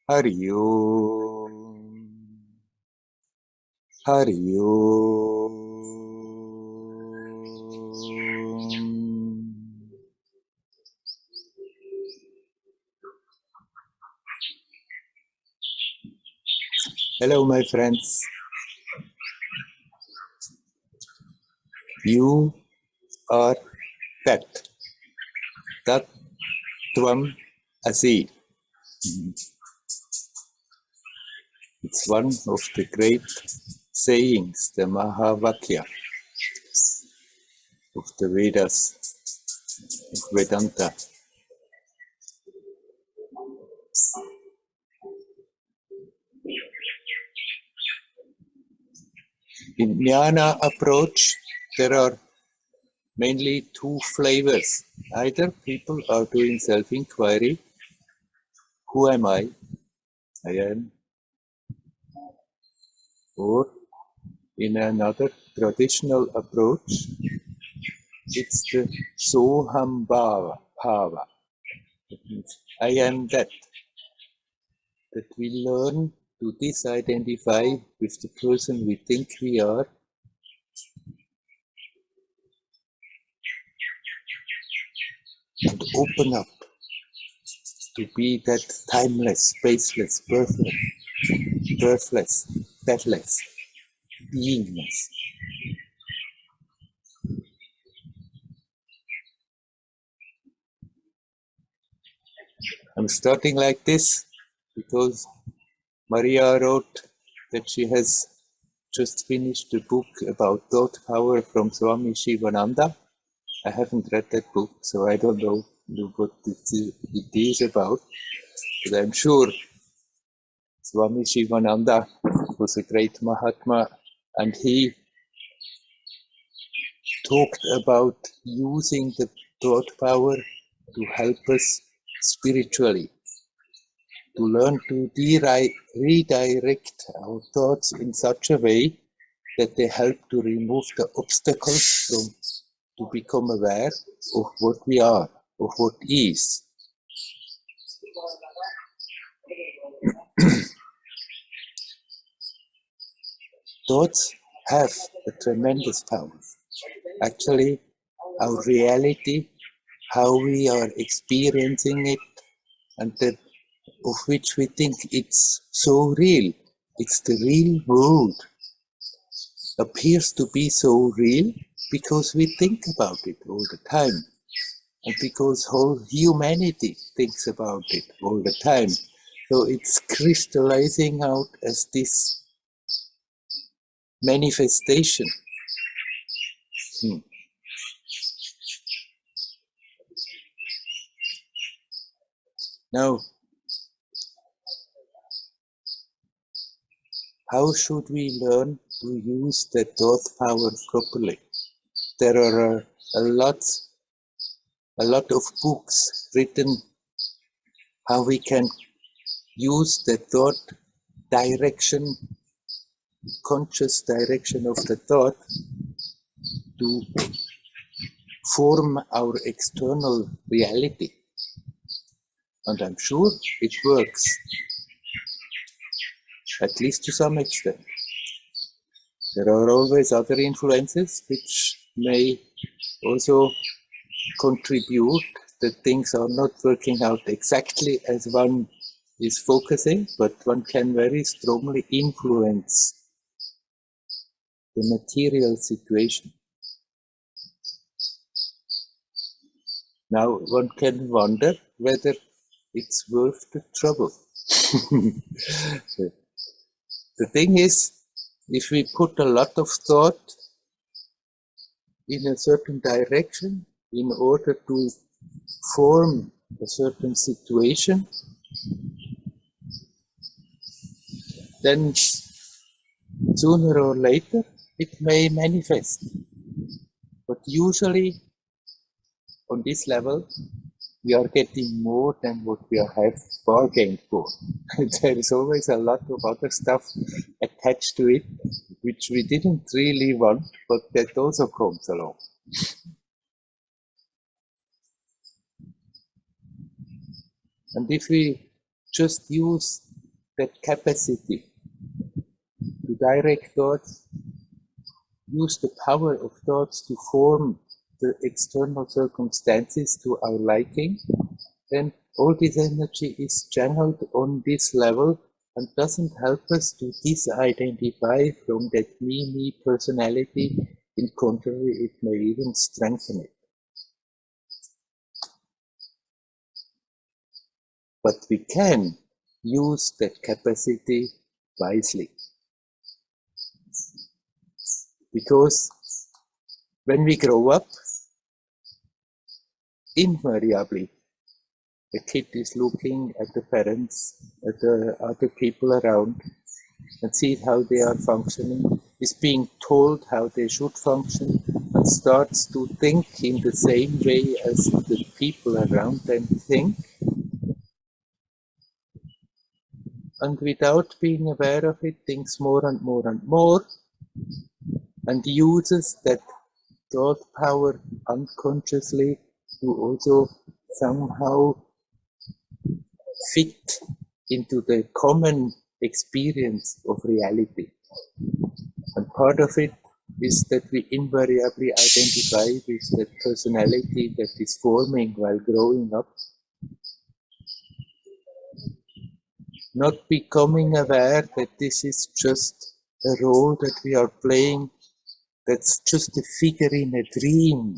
Hari Om. Hari Om. Hello, my friends. You are that. Tat Tvam Asi. It's one of the great sayings, the Mahavakya of the Vedas, of Vedanta. In Jnana approach, there are mainly two flavors. Either people are doing self-inquiry, who am I? I am. Or in another traditional approach, it's the Soham Bhava. That means I am that. That we learn to disidentify with the person we think we are, and open up to be that timeless, spaceless, birthless, deathless beingness. I'm starting like this because Maria wrote that she has just finished a book about thought power from Swami Shivananda. I haven't read that book, so I don't know what it is about, but I'm sure Swami Shivananda was a great Mahatma, and he talked about using the thought power to help us spiritually, to learn to redirect our thoughts in such a way that they help to remove the obstacles to become aware of what we are, of what is. Thoughts have a tremendous power. Actually, our reality, how we are experiencing it, and that of which we think it's so real, it's the real world, appears to be so real because we think about it all the time, and because whole humanity thinks about it all the time. So it's crystallizing out as this manifestation. Now, how should we learn to use the thought power properly? There are a lot of books written how we can use the thought direction, conscious direction of the thought to form our external reality. And I'm sure it works, at least to some extent. There are always other influences which may also contribute that things are not working out exactly as one is focusing, but one can very strongly influence the material situation. Now one can wonder whether it's worth the trouble. The thing is, if we put a lot of thought in a certain direction in order to form a certain situation, then sooner or later it may manifest. But usually on this level, we are getting more than what we have bargained for. There is always a lot of other stuff attached to it, which we didn't really want, but that also comes along. And if we just use that capacity to direct thoughts, use the power of thoughts to form the external circumstances to our liking, then all this energy is channeled on this level and doesn't help us to disidentify from that me personality. In contrary, it may even strengthen it. But we can use that capacity wisely. Because when we grow up, invariably, the kid is looking at the parents, at the other people around, and see how they are functioning, is being told how they should function, and starts to think in the same way as the people around them think. And without being aware of it, thinks more and more and more, and uses that thought power unconsciously to also somehow fit into the common experience of reality. And part of it is that we invariably identify with the personality that is forming while growing up, not becoming aware that this is just a role that we are playing, that's just a figure in a dream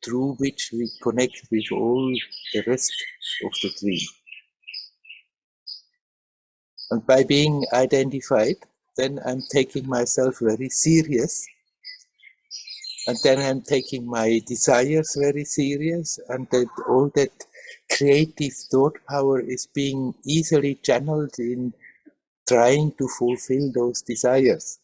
through which we connect with all the rest of the dream. And by being identified, then I'm taking myself very serious, and then I'm taking my desires very serious, and that all that creative thought power is being easily channeled in trying to fulfill those desires.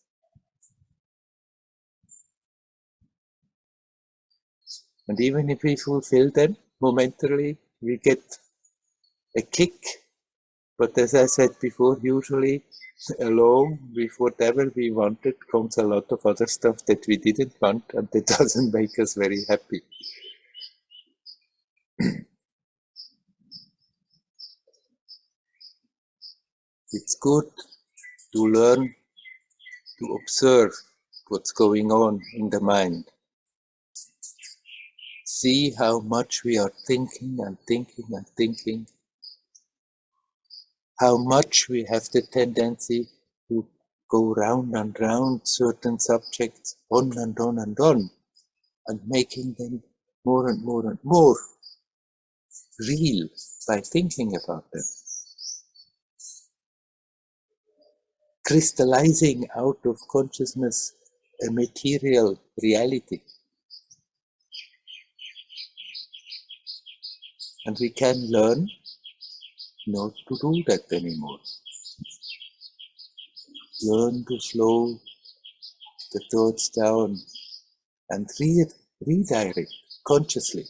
And even if we fulfill them momentarily, we get a kick. But as I said before, usually along with whatever we wanted comes a lot of other stuff that we didn't want, and that doesn't make us very happy. It's good to learn to observe what's going on in the mind. See how much we are thinking and thinking and thinking. How much we have the tendency to go round and round certain subjects on and on and on, and making them more and more and more real by thinking about them. Crystallizing out of consciousness a material reality. And we can learn not to do that anymore. Learn to slow the thoughts down and redirect consciously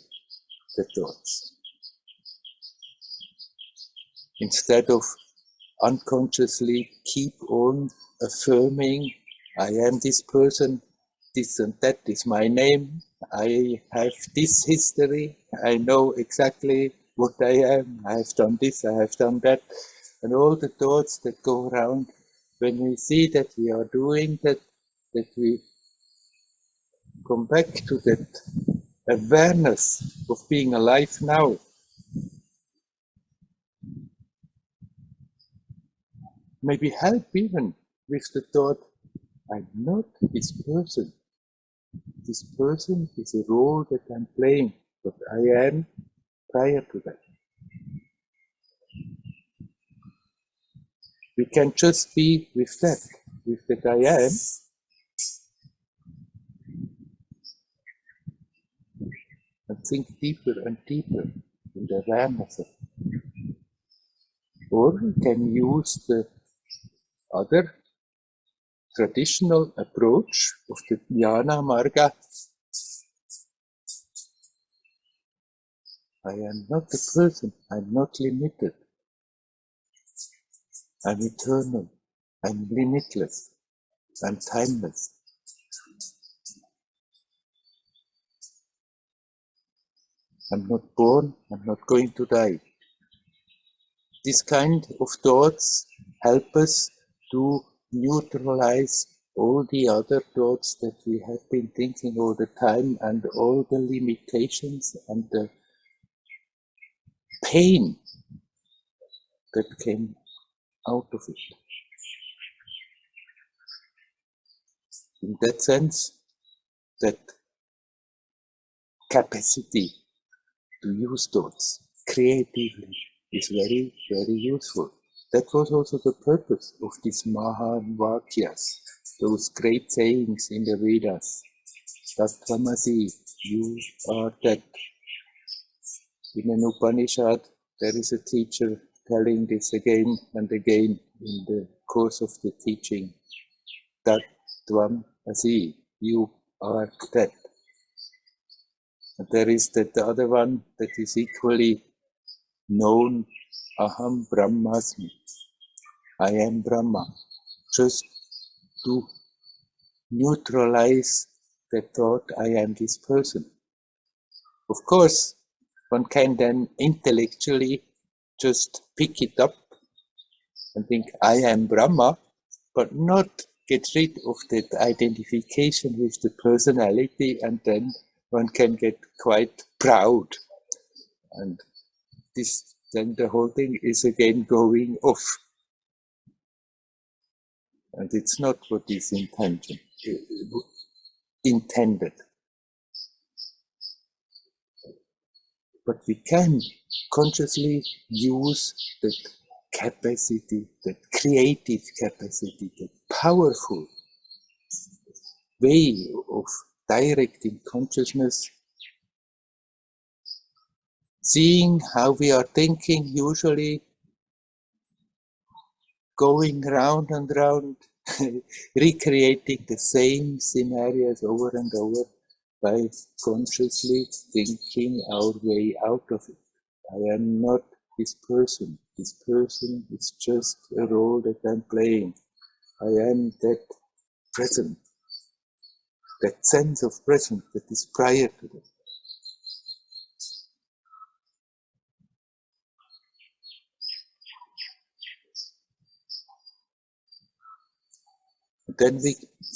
the thoughts. Instead of unconsciously keep on affirming, I am this person, this and that is my name, I have this history, I know exactly what I am, I have done this, I have done that, and all the thoughts that go around. When we see that we are doing that, that we come back to that awareness of being alive now. Maybe help even with the thought, I'm not this person. This person is a role that I'm playing, but I am prior to that. We can just be with that I am, and think deeper and deeper in the awareness of it. Or we can use the other traditional approach of the Jnana Marga. I am not a person, I'm not limited. I'm eternal, I'm limitless, I'm timeless. I'm not born, I'm not going to die. This kind of thoughts help us to neutralize all the other thoughts that we have been thinking all the time and all the limitations and the pain that came out of it. In that sense, that capacity to use thoughts creatively is very, very useful. That was also the purpose of these Mahan Vakyas, those great sayings in the Vedas. Tattvamasi, you are that. In an Upanishad, there is a teacher telling this again and again in the course of the teaching. Tattvamasi, you are that. And there is that other one that is equally known, Aham Brahmasmi. I am Brahma. Just to neutralize the thought, I am this person. Of course, one can then intellectually just pick it up and think, I am Brahma, but not get rid of that identification with the personality, and then one can get quite proud. And this, then the whole thing is again going off. And it's not what is intended. But we can consciously use that capacity, that creative capacity, that powerful way of directing consciousness, seeing how we are thinking, usually going round and round, recreating the same scenarios over and over by consciously thinking our way out of it. I am not this person. This person is just a role that I'm playing. I am that present, that sense of presence that is prior to that. Then we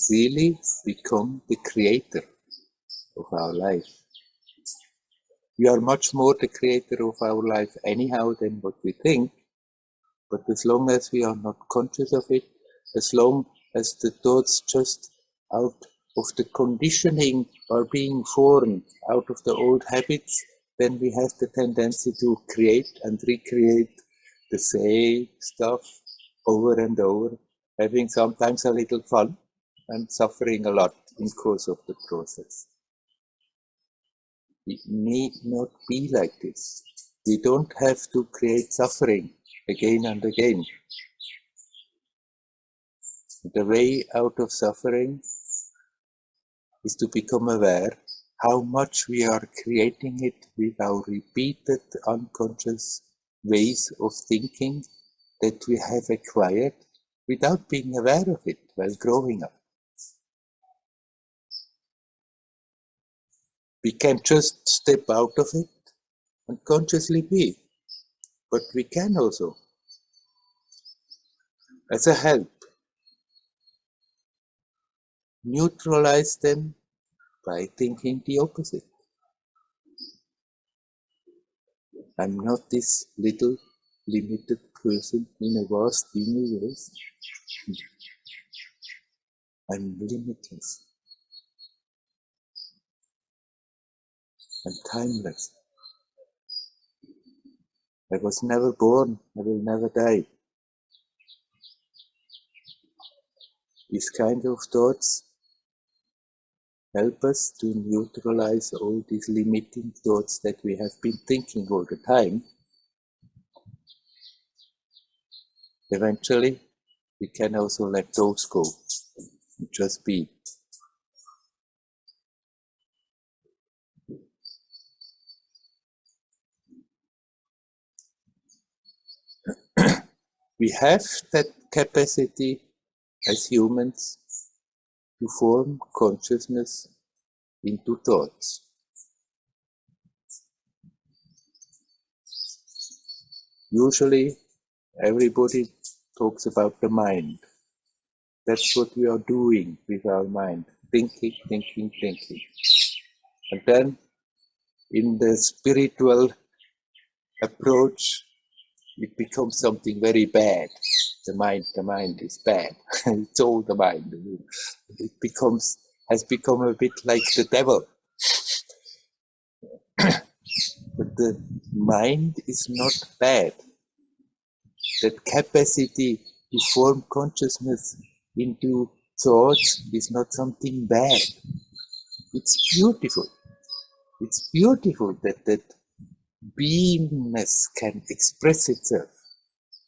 really become the creator of our life. We are much more the creator of our life anyhow than what we think, but as long as we are not conscious of it, as long as the thoughts just out of the conditioning are being formed out of the old habits, then we have the tendency to create and recreate the same stuff over and over, having sometimes a little fun and suffering a lot in course of the process. It need not be like this. We don't have to create suffering again and again. The way out of suffering is to become aware how much we are creating it with our repeated unconscious ways of thinking that we have acquired without being aware of it while growing up. We can just step out of it and consciously be, but we can also, as a help, neutralize them by thinking the opposite. I'm not this little limited person in a vast universe. I'm limitless. I'm timeless. I was never born. I will never die. These kind of thoughts help us to neutralize all these limiting thoughts that we have been thinking all the time. Eventually, we can also let those go and just be. We have that capacity as humans to form consciousness into thoughts. Usually Everybody talks about the mind. That's what we are doing with our mind. Thinking, thinking, thinking. And then in the spiritual approach, it becomes something very bad. The mind is bad. It's all the mind. It has become a bit like the devil. But the mind is not bad. That capacity to form consciousness into thoughts is not something bad. It's beautiful. It's beautiful that beingness can express itself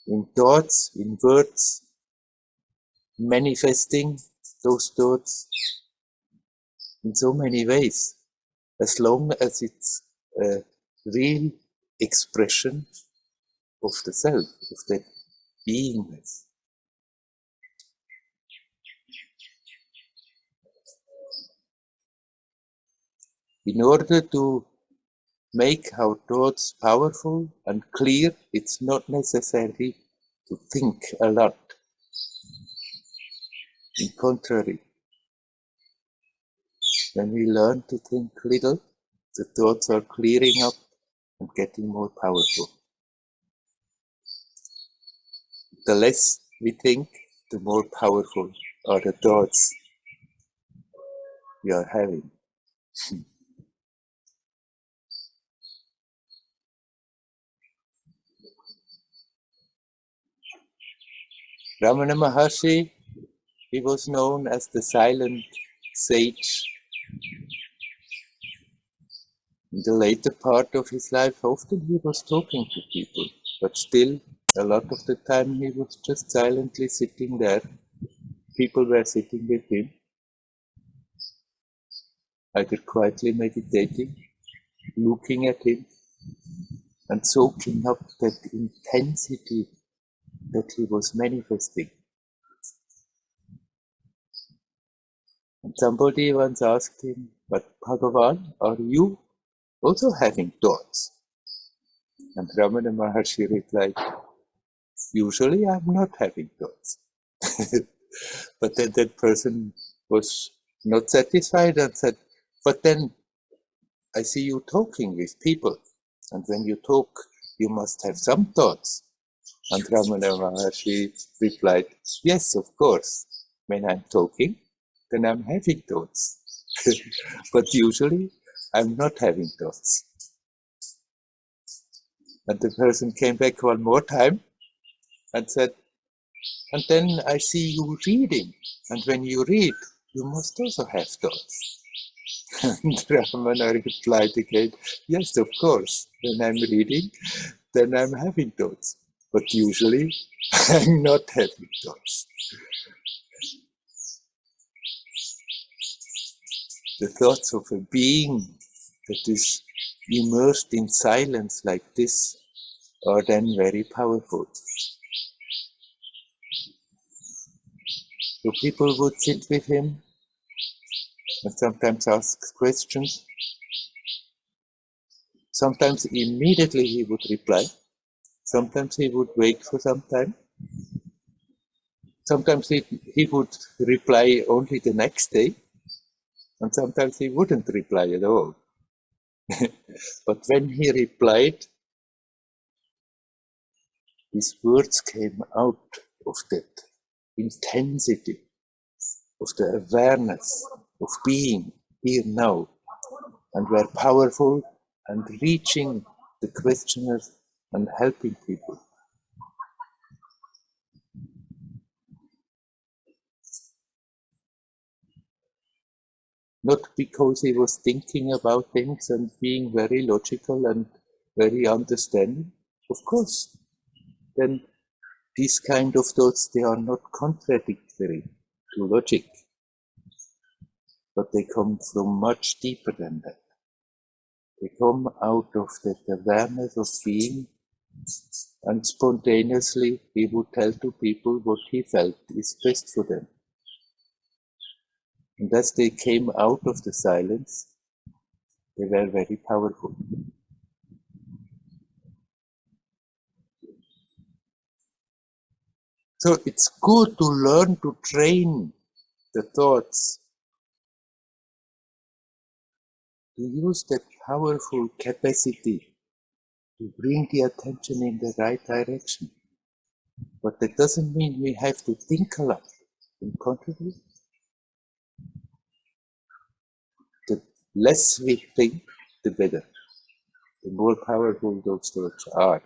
in thoughts, in words, manifesting those thoughts in so many ways, as long as it's a real expression of the self, of that beingness. In order to make our thoughts powerful and clear, it's not necessary to think a lot. In contrary, when we learn to think little, the thoughts are clearing up and getting more powerful. The less we think, the more powerful are the thoughts we are having. Ramana Maharshi, he was known as the silent sage. In the later part of his life, often he was talking to people, but still, a lot of the time he was just silently sitting there. People were sitting with him, either quietly meditating, looking at him, and soaking up that intensity that he was manifesting. And somebody once asked him, "But Bhagavan, are you also having thoughts?" And Ramana Maharshi replied, "Usually I'm not having thoughts." But then that person was not satisfied and said, "But then I see you talking with people, and when you talk, you must have some thoughts." And Ramana Maharshi replied, "Yes, of course. When I'm talking, then I'm having thoughts. But usually, I'm not having thoughts." And the person came back one more time and said, "And then I see you reading, and when you read, you must also have thoughts." And Ramana replied again, "Yes, of course. When I'm reading, then I'm having thoughts. But usually, I'm not having thoughts." The thoughts of a being that is immersed in silence like this are then very powerful. So people would sit with him and sometimes ask questions. Sometimes immediately he would reply. Sometimes he would wait for some time. Sometimes he would reply only the next day. And sometimes he wouldn't reply at all. But when he replied, his words came out of that intensity, of the awareness of being here now, and were powerful and reaching the questioners and helping people. Not because he was thinking about things and being very logical and very understanding. Of course, then these kind of thoughts, they are not contradictory to logic, but they come from much deeper than that. They come out of that awareness of being, and spontaneously he would tell to people what he felt is best for them. And as they came out of the silence, they were very powerful. So it's good to learn to train the thoughts to use that powerful capacity to bring the attention in the right direction. But that doesn't mean we have to think a lot. On the contrary, the less we think, the better. The more powerful those thoughts are.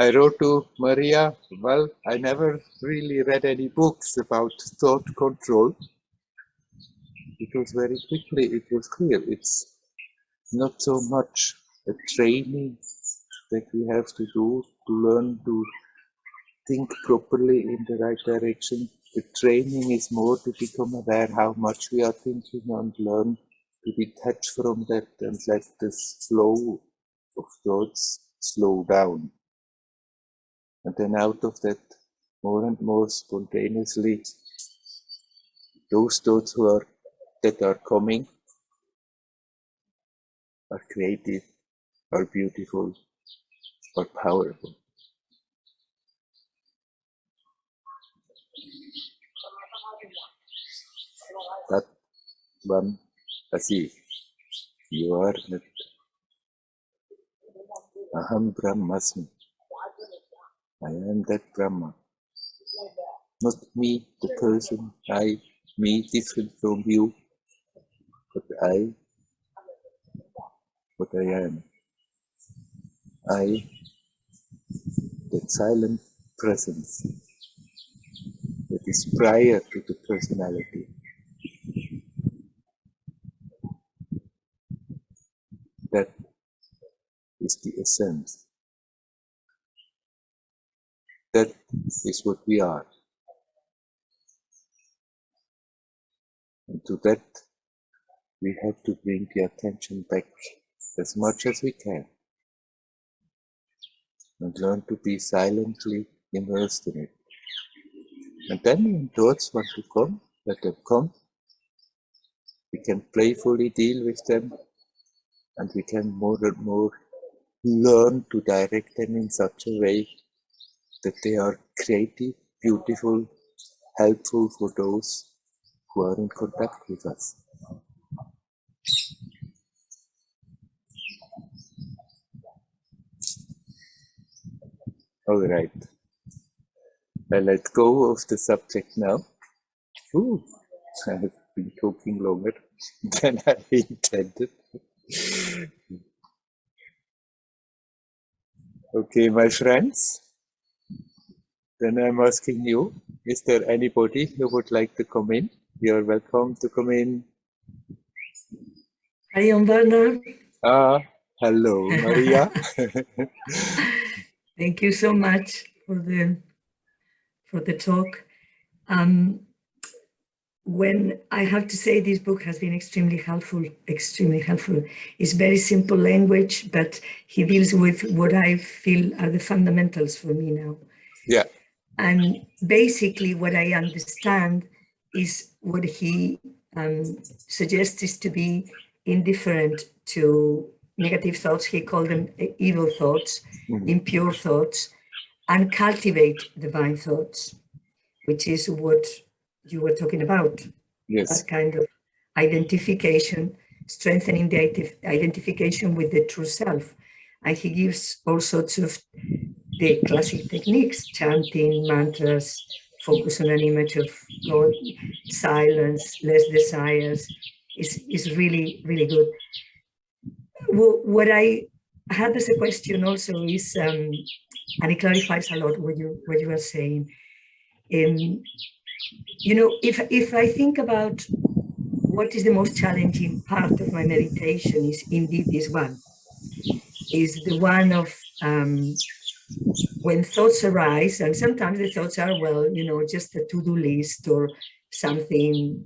I wrote to Maria, well, I never really read any books about thought control, because very quickly it was clear it's not so much a training that we have to do to learn to think properly in the right direction. The training is more to become aware how much we are thinking and learn to detach from that and let this flow of thoughts slow down. And then out of that, more and more spontaneously, those thoughts that are coming are creative, are beautiful, are powerful. That one, Asi, you are not Aham Brahmasmi. I am that Brahma. Not me, the person, me different from you, but what I am. I, that silent presence that is prior to the personality. That is the essence. That is what we are. And to that, we have to bring the attention back as much as we can and learn to be silently immersed in it. And then when thoughts want to come, let them come. We can playfully deal with them, and we can more and more learn to direct them in such a way that they are creative, beautiful, helpful for those who are in contact with us. All right. I let go of the subject now. Ooh, I have been talking longer than I intended. Okay, my friends, then I'm asking you, is there anybody who would like to come in? You're welcome to come in. Hi, I'm Werner. Hello, Maria. Thank you so much for the talk. When I have to say this book has been extremely helpful. It's very simple language, but he deals with what I feel are the fundamentals for me now. Yeah. And basically what I understand is what he suggests is to be indifferent to negative thoughts. He called them evil thoughts, impure thoughts, and cultivate divine thoughts, which is what you were talking about. Yes. That kind of identification, strengthening the identification with the true self. And he gives all sorts of the classic techniques, chanting, mantras, focus on an image of God, silence, less desires, is really, really good. What I had as a question also is, and it clarifies a lot what you are saying. You know, if I think about what is the most challenging part of my meditation is indeed this one, is the one of when thoughts arise, and sometimes the thoughts are, well, you know, just a to-do list or something.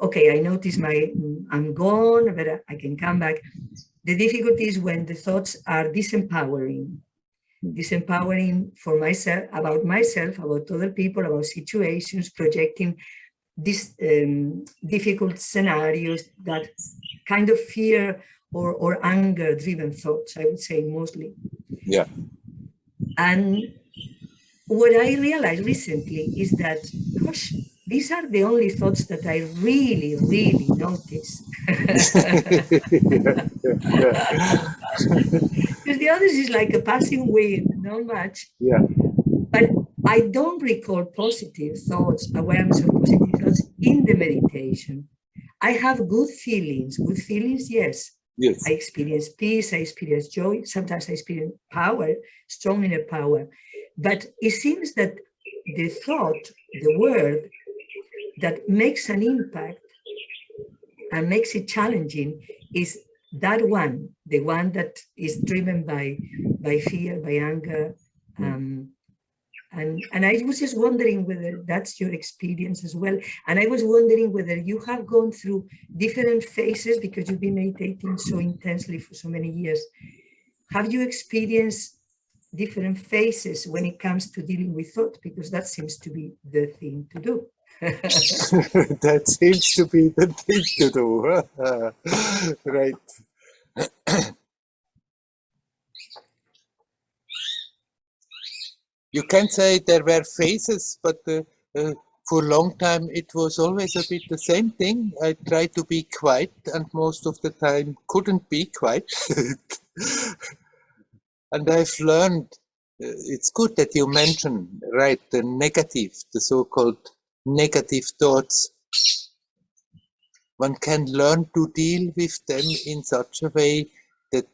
Okay, I notice I'm gone, but I can come back. The difficulty is when the thoughts are disempowering for myself, about other people, about situations, projecting these difficult scenarios, that kind of fear or anger driven thoughts, I would say mostly. Yeah. And what I realized recently is that, gosh, these are the only thoughts that I really, really notice. Yeah, yeah, Because the others is like a passing wind, not much. yeah. But I don't recall positive thoughts, awareness of positive thoughts in the meditation. I have good feelings, yes. I Yes. experience peace, I experience joy, sometimes I experience power, strong inner power. But it seems that the thought, the word that makes an impact and makes it challenging is that one, the one that is driven by fear, by anger. And I was just wondering whether that's your experience as well. And I was wondering whether you have gone through different phases, because you've been meditating so intensely for so many years. Have you experienced different phases when it comes to dealing with thought? Because that seems to be the thing to do. That seems to be the thing to do. Right. You can say there were phases, but for a long time it was always a bit the same thing. I tried to be quiet, and most of the time couldn't be quiet. And I've learned, it's good that you mention, right, the negative, the so-called negative thoughts. One can learn to deal with them in such a way that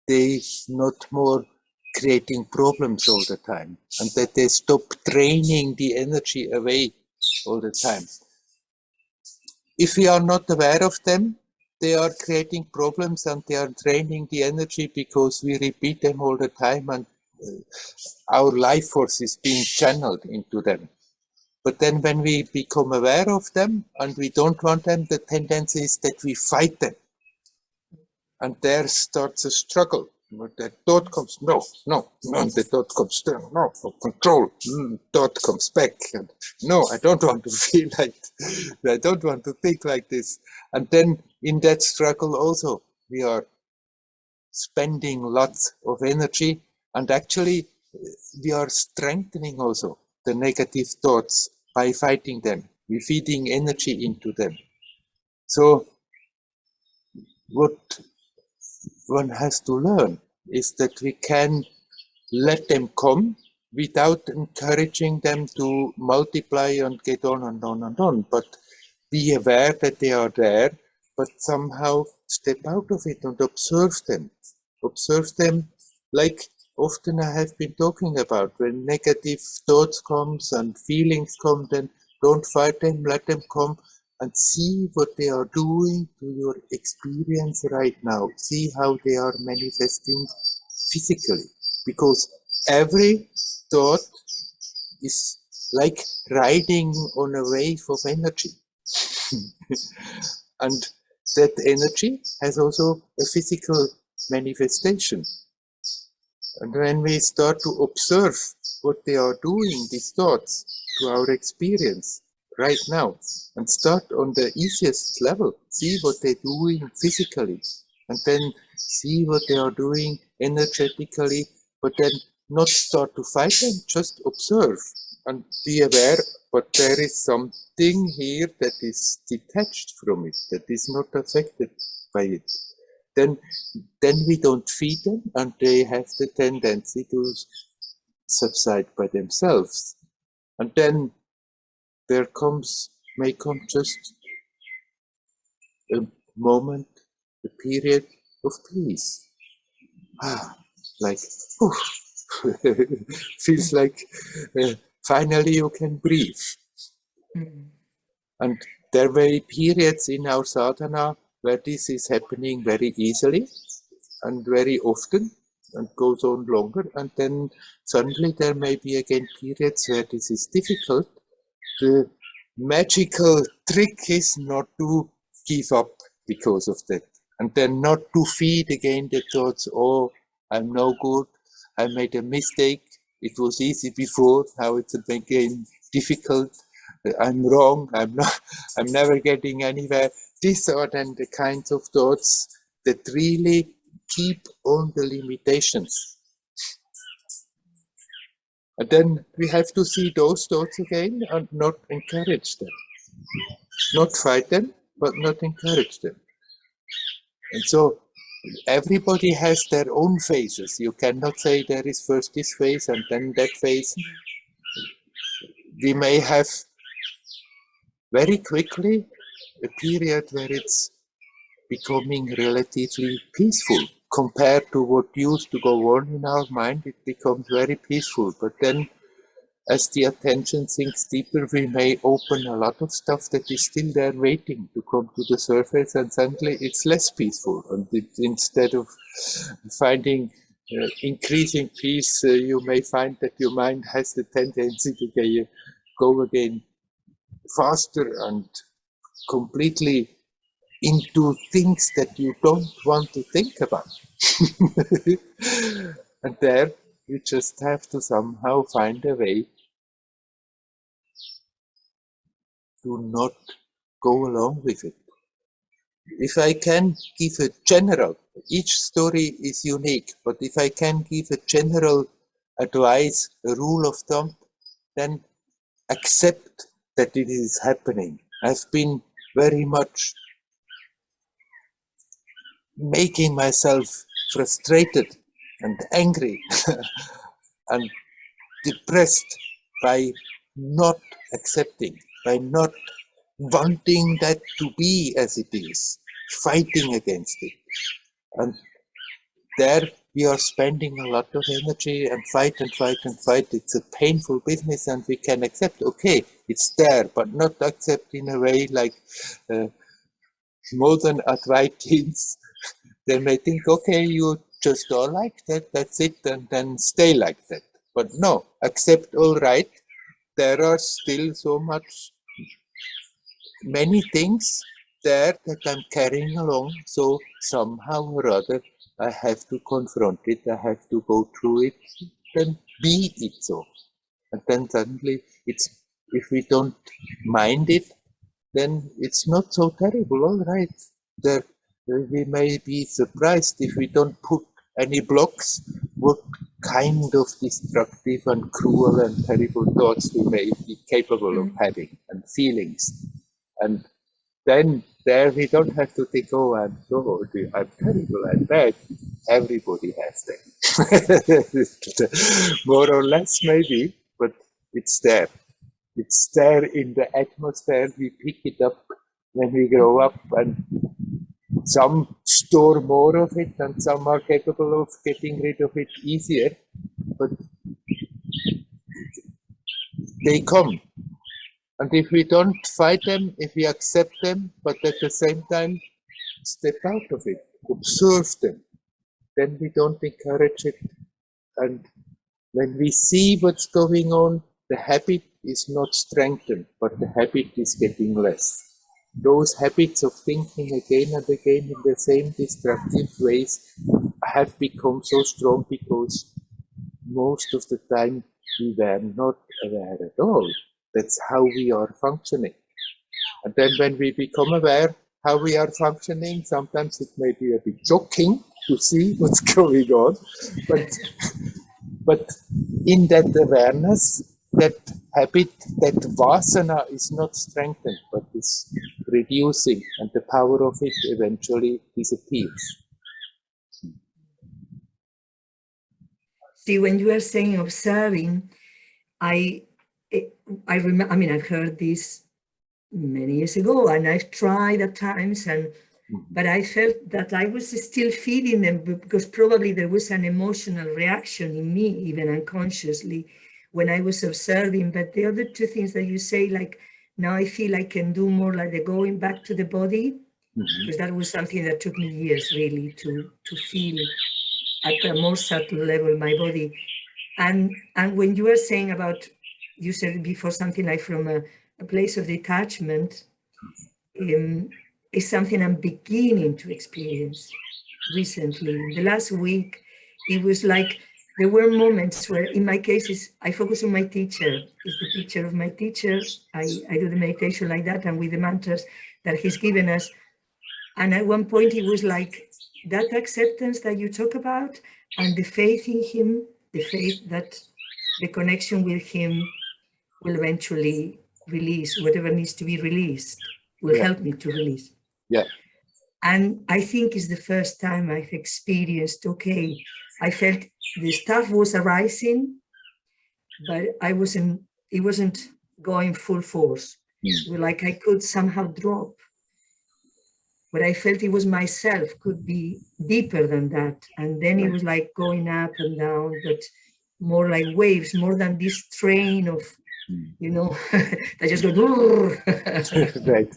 they not more creating problems all the time, and that they stop draining the energy away all the time. If we are not aware of them, they are creating problems and they are draining the energy because we repeat them all the time, and our life force is being channeled into them. But then when we become aware of them and we don't want them, the tendency is that we fight them. And there starts a struggle. The thought comes, no, no, no, the thought comes, no, no, control. Thought comes back. And no, I don't want to feel like, I don't want to think like this. And then in that struggle also, we are spending lots of energy, and actually we are strengthening also the negative thoughts by fighting them. We're feeding energy into them. So what one has to learn is that we can let them come without encouraging them to multiply and get on and on and on, but be aware that they are there, but somehow step out of it and observe them. Observe them like often I have been talking about. When negative thoughts comes and feelings come, then don't fight them, let them come and see what they are doing to your experience right now. See how they are manifesting physically, because every thought is like riding on a wave of energy. And that energy has also a physical manifestation. And when we start to observe what they are doing, these thoughts, to our experience right now, and start on the easiest level, see what they're doing physically, and then see what they are doing energetically, but then not start to fight them, just observe and be aware, but there is something here that is detached from it, that is not affected by it. Then we don't feed them, and they have the tendency to subside by themselves. And then there may come just a moment, a period of peace. Like, feels like finally you can breathe. And there were periods in our sadhana where this is happening very easily and very often and goes on longer. And then suddenly there may be again periods where this is difficult. The magical trick is not to give up because of that. And then not to feed again the thoughts, oh, I'm no good, I made a mistake, it was easy before, now it's again difficult. I'm wrong, I'm not, I'm never getting anywhere. These are then the kinds of thoughts that really keep on the limitations. And then we have to see those thoughts again and not encourage them. Not fight them, but not encourage them. And so everybody has their own phases. You cannot say there is first this phase and then that phase. We may have very quickly a period where it's becoming relatively peaceful. Compared to what used to go on in our mind, it becomes very peaceful. But then as the attention sinks deeper, we may open a lot of stuff that is still there waiting to come to the surface, and suddenly it's less peaceful. And instead of finding increasing peace, you may find that your mind has the tendency to go again faster and completely into things that you don't want to think about. And there you just have to somehow find a way to not go along with it. If I can give a general, each story is unique, but if I can give a general advice, a rule of thumb, then accept that it is happening. I've been very much making myself frustrated and angry and depressed by not accepting, by not wanting that to be as it is, fighting against it. And there we are spending a lot of energy and fight and fight and fight. It's a painful business, and we can accept, okay, it's there, but not accept in a way like modern advice teens. They may think, okay, you just are like that, that's it, and then stay like that. But no, accept, all right, there are still so many things there that I'm carrying along, so somehow or other I have to confront it, I have to go through it, then be it so. And then suddenly if we don't mind it, then it's not so terrible, all right. There, we may be surprised if we don't put any blocks, what kind of destructive and cruel and terrible thoughts we may be capable of having, and feelings. And then there we don't have to think, oh, I'm terrible, I'm bad. Everybody has that. More or less maybe, but it's there. It's there in the atmosphere. We pick it up when we grow up, and some store more of it and some are capable of getting rid of it easier, but they come. And if we don't fight them, if we accept them, but at the same time step out of it, observe them, then we don't encourage it. And when we see what's going on, the habit is not strengthened, but the habit is getting less. Those habits of thinking again and again in the same destructive ways have become so strong because most of the time we were not aware at all. That's how we are functioning. And then when we become aware how we are functioning, sometimes it may be a bit shocking to see what's going on, but in that awareness, that habit, that vasana is not strengthened, but is reducing, and the power of it eventually disappears. See, when you are saying observing, I remember, I mean, I've heard this many years ago, and I've tried at times, but I felt that I was still feeling them because probably there was an emotional reaction in me, even unconsciously, when I was observing. But the other two things that you say, like, now I feel I can do more like the going back to the body, because that was something that took me years really to feel at a more subtle level my body. And when you were saying about, you said before something like from a place of detachment, is something I'm beginning to experience recently. In the last week, it was like there were moments where, in my cases, I focus on my teacher. It's the picture of my teacher. I do the meditation like that, and with the mantras that he's given us. And at one point, it was like that acceptance that you talk about, and the faith in him, the faith that the connection with him will eventually release whatever needs to be released, will help me to release. Yeah. And I think it's the first time I've experienced, okay, I felt the stuff was arising, but it wasn't going full force. Like I could somehow drop. But I felt it was myself, could be deeper than that. And then it was like going up and down, but more like waves, more than this train of, you know, that just go. Right.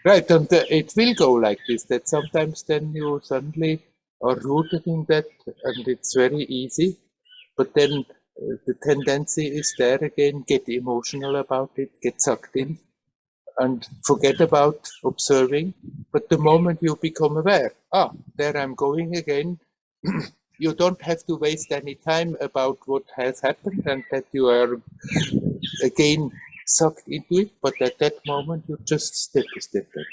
Right, and it will go like this, that sometimes then you suddenly are rooted in that, and it's very easy, but then the tendency is there again, get emotional about it, get sucked in, and forget about observing. But the moment you become aware, there I'm going again, you don't have to waste any time about what has happened and that you are again sucked into it, but at that moment you just step back.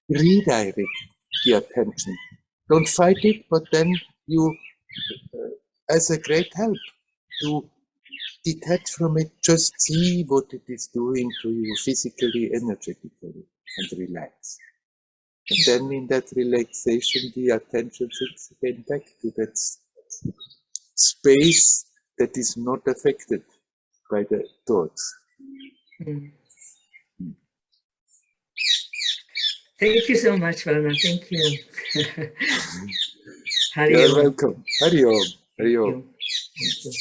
Redirect the attention. Don't fight it, but then you, as a great help, to detach from it, just see what it is doing to you physically, energetically, and relax. And then in that relaxation, the attention sinks again back to that space that is not affected by the thoughts. Thank you so much, Werner. Thank you. You're welcome. Hari Om. Hari Om. Thank you.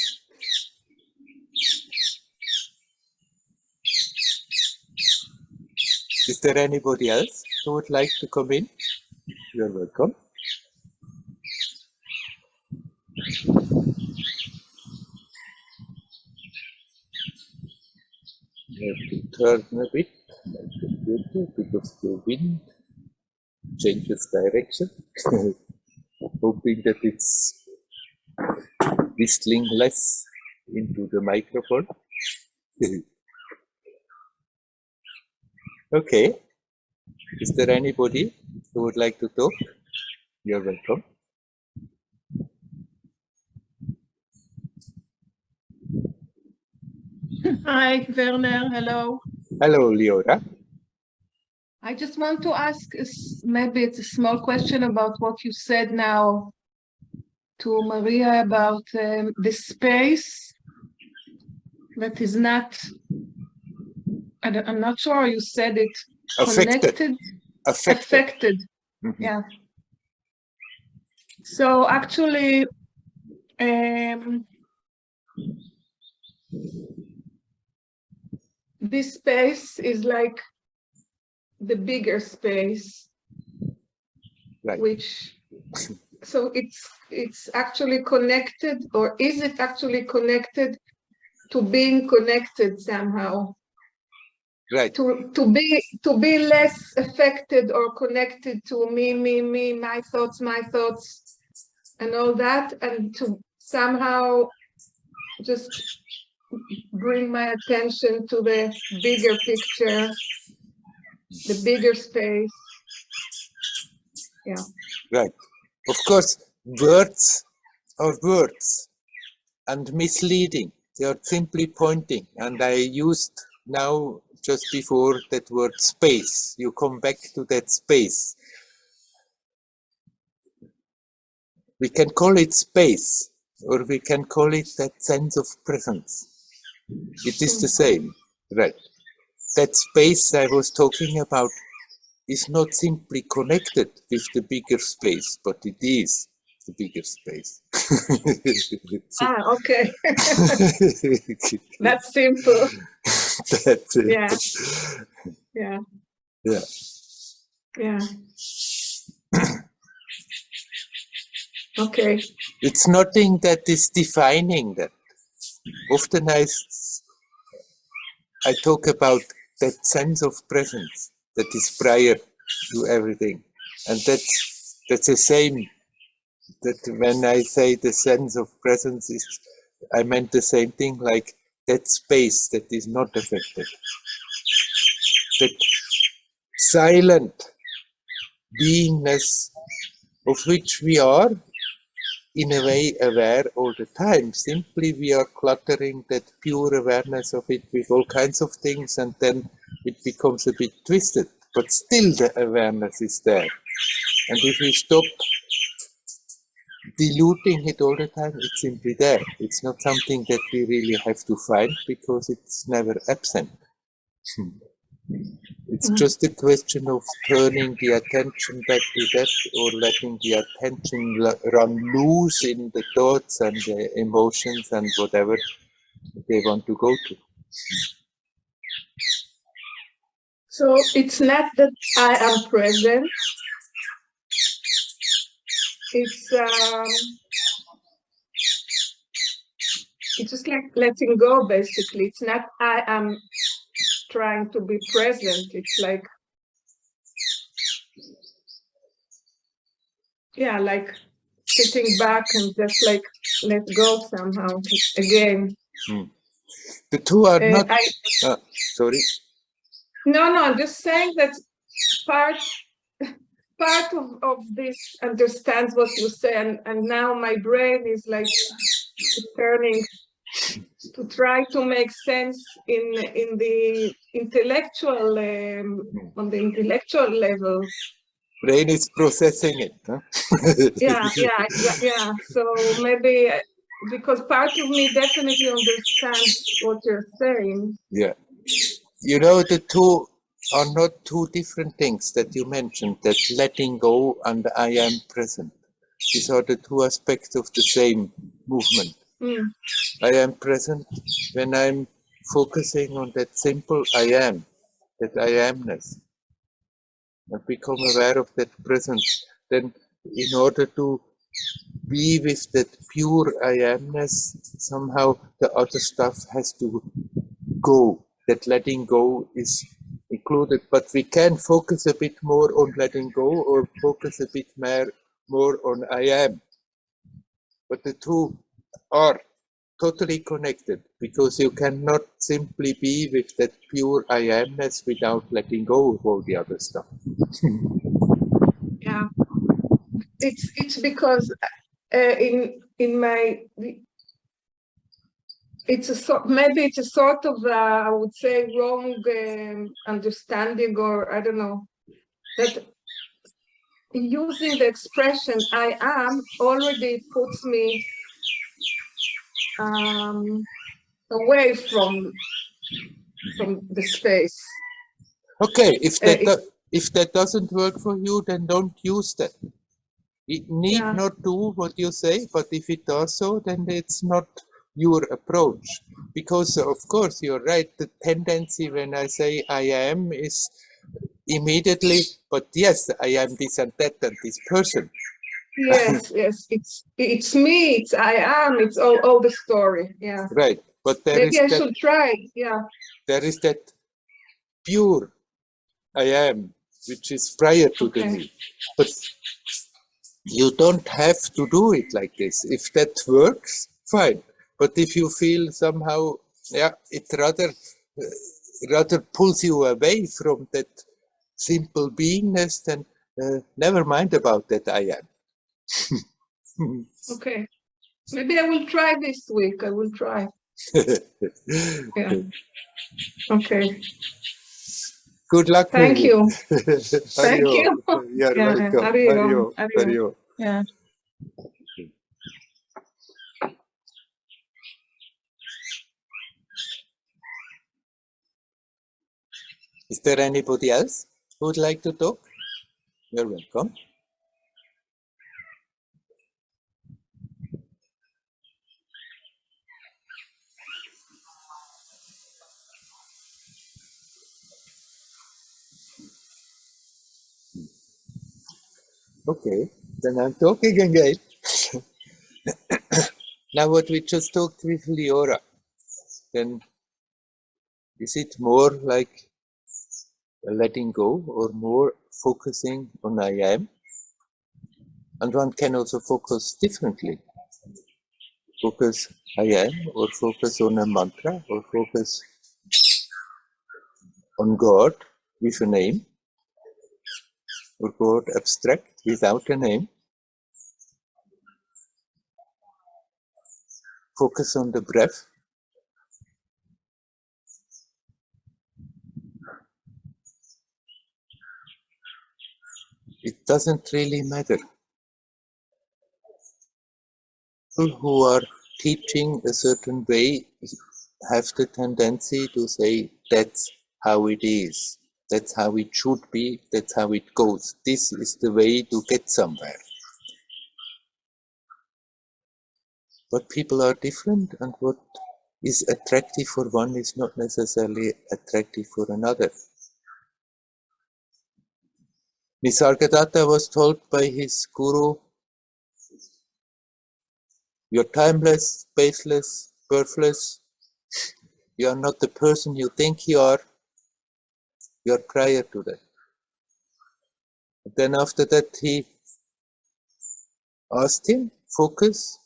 Is there anybody else who would like to come in? You're welcome. You have to turn a bit, my computer, because the wind changes direction. Hoping that it's whistling less into the microphone. Okay. Is there anybody who would like to talk? You're welcome. Hi, Werner. Hello. Hello, Leora. I just want to ask, maybe it's a small question about what you said now to Maria about the space that is not, I'm not sure you said it, connected, affected. Mm-hmm. Yeah. So actually, this space is like the bigger space, right. Which, so it's actually connected, or is it actually connected to being connected somehow? Right. To be less affected or connected to me, my thoughts, and all that, and to somehow just bring my attention to the bigger picture, the bigger space. Yeah. Right. Of course, words are words and misleading. They are simply pointing. And I used now just before that word space. You come back to that space. We can call it space, or we can call it that sense of presence. It is the same, right? That space I was talking about is not simply connected with the bigger space, but it is the bigger space. Okay. That's simple. That's it. Yeah. Yeah. Yeah. Yeah. Okay. It's nothing that is defining that. Often I talk about that sense of presence that is prior to everything. And that's the same that when I say the sense of presence is, I meant the same thing, like that space that is not affected, that silent beingness of which we are in a way aware all the time. Simply we are cluttering that pure awareness of it with all kinds of things, and then it becomes a bit twisted, but still the awareness is there. And if we stop diluting it all the time, it's simply there. It's not something that we really have to find because it's never absent. It's just a question of turning the attention back to that, or letting the attention run loose in the thoughts and the emotions and whatever they want to go to. So it's not that I am present. It's just like letting go, basically. It's not I am trying to be present. It's like, yeah, like sitting back and just like let go somehow again. The two are not. Sorry. No, I'm just saying that part of this understands what you say, and now my brain is like turning to try to make sense in the intellectual on the intellectual level. Brain is processing it. Huh? yeah. So maybe because part of me definitely understands what you're saying. Yeah. You know, the two are not two different things that you mentioned, that letting go and I am present. These are the two aspects of the same movement. I am present when I'm focusing on that simple I am, that I amness, and become aware of that presence. Then in order to be with that pure I amness, somehow the other stuff has to go. That letting go is included, but we can focus a bit more on letting go or focus a bit more on I am. But the two are totally connected, because you cannot simply be with that pure I amness without letting go of all the other stuff. Yeah, it's because in my maybe it's a sort of I would say wrong understanding, or I don't know, that using the expression I am already puts me away from the space. Okay, if that doesn't work for you, then don't use that. It need not do what you say, but if it does so, then it's not your approach. Because of course you're right, the tendency when I say I am is immediately, but yes, I am this and that and this person. Yes, it's me, it's I am, it's all the story. Yeah. Right. But maybe I should try. Yeah. There is that pure I am, which is prior to the me. But you don't have to do it like this. If that works, fine. But if you feel somehow, it rather pulls you away from that simple beingness, then never mind about that I am. Okay. Maybe I will try this week. I will try. Yeah. Okay. Good luck. Thank you. Thank you. You're welcome. Hario. Yeah. Is there anybody else who would like to talk? You're welcome. Okay, then I'm talking again. Now what we just talked with Leora, then is it more like letting go or more focusing on I am? And one can also focus differently. Focus I am, or focus on a mantra, or focus on God with a name, or God abstract without a name. Focus on the breath. It doesn't really matter. People who are teaching a certain way have the tendency to say, that's how it is, that's how it should be, that's how it goes. This is the way to get somewhere. But people are different, and what is attractive for one is not necessarily attractive for another. Nisargadatta was told by his guru, you're timeless, spaceless, birthless. You are not the person you think you are prior to that. And then after that he asked him, focus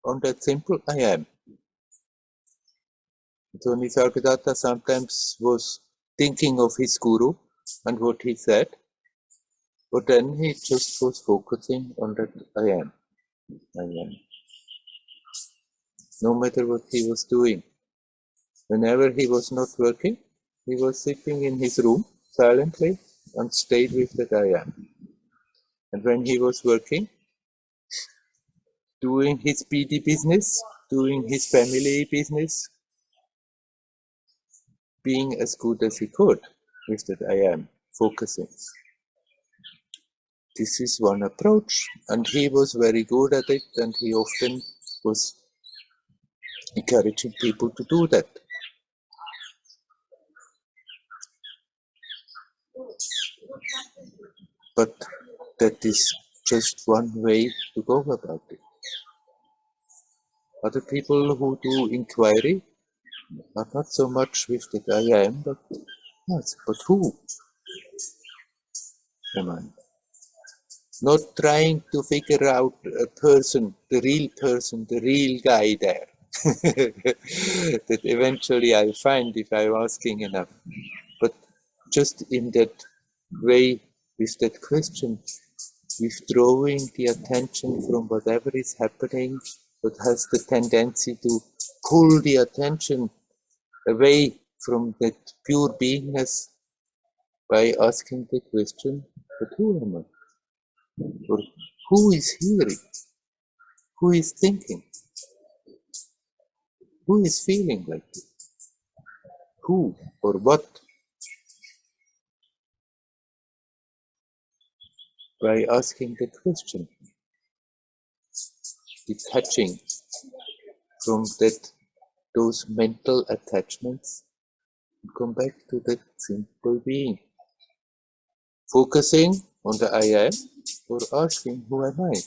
on that simple I am. So Nisargadatta sometimes was thinking of his guru and what he said, but then he just was focusing on that I am. I am. No matter what he was doing. Whenever he was not working, he was sitting in his room silently and stayed with that I am. And when he was working, doing his PD business, doing his family business, being as good as he could with that I am, focusing. This is one approach, and he was very good at it, and he often was encouraging people to do that. But that is just one way to go about it. Other people who do inquiry are not so much with that I am, but yes, but who am I? Not trying to figure out a person, the real guy there, that eventually I'll find if I'm asking enough. But just in that way, with that question, withdrawing the attention from whatever is happening, that has the tendency to pull the attention away from that pure beingness by asking the question, but who am I? Or who is hearing? Who is thinking? Who is feeling like this? Who or what? By asking the question, detaching from those mental attachments, and come back to that simple being. Focusing on the I am, or asking who am I?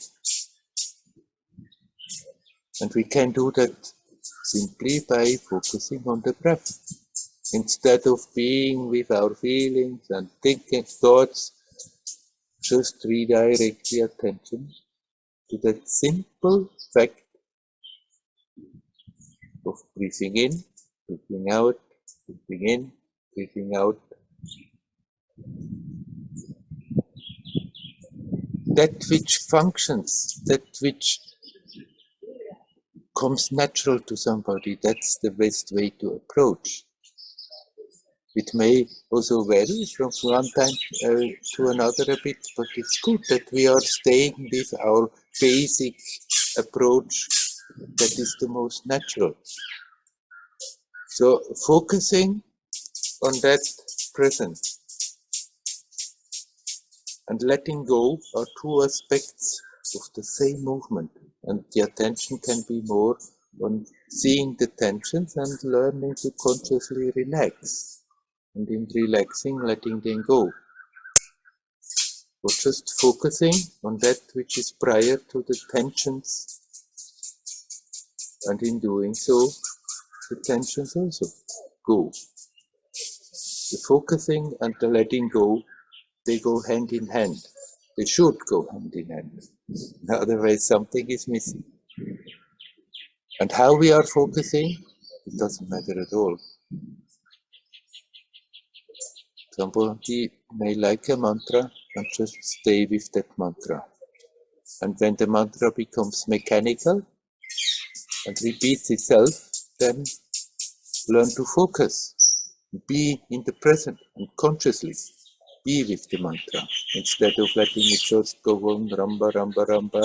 And we can do that simply by focusing on the breath. Instead of being with our feelings and thinking thoughts, just redirect the attention to that simple fact of breathing in, breathing out, breathing in, breathing out. That which functions, that which comes natural to somebody, that's the best way to approach. It may also vary from one time to another a bit, but it's good that we are staying with our basic approach that is the most natural. So focusing on that present and letting go are two aspects of the same movement, and the attention can be more on seeing the tensions and learning to consciously relax, and in relaxing letting them go, or just focusing on that which is prior to the tensions, and in doing so the tensions also go. The focusing and the letting go, they go hand in hand. They should go hand in hand. Otherwise, something is missing. And how we are focusing, it doesn't matter at all. Somebody may like a mantra and just stay with that mantra. And when the mantra becomes mechanical and repeats itself, then learn to focus. Be in the present and consciously be with the mantra instead of letting it just go on ramba, ramba, ramba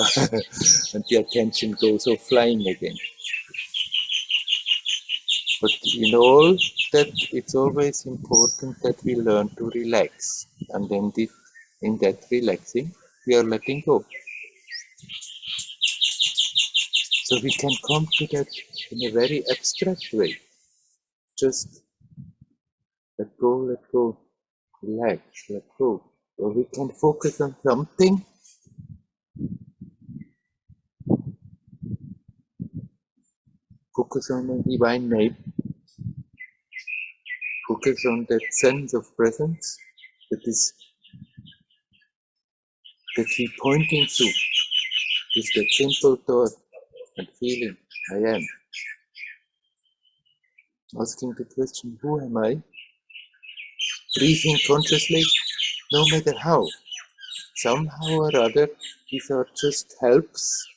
and the attention goes off flying again. But in all that, it's always important that we learn to relax. And then in that relaxing, we are letting go. So we can come to that in a very abstract way. Just let go, relax, let go. Or we can focus on something. Focus on a divine name. Focus on that sense of presence that we're pointing to. Is that simple thought and feeling, I am. Asking the question, who am I? Breathing consciously, no matter how. Somehow or other, these are just helps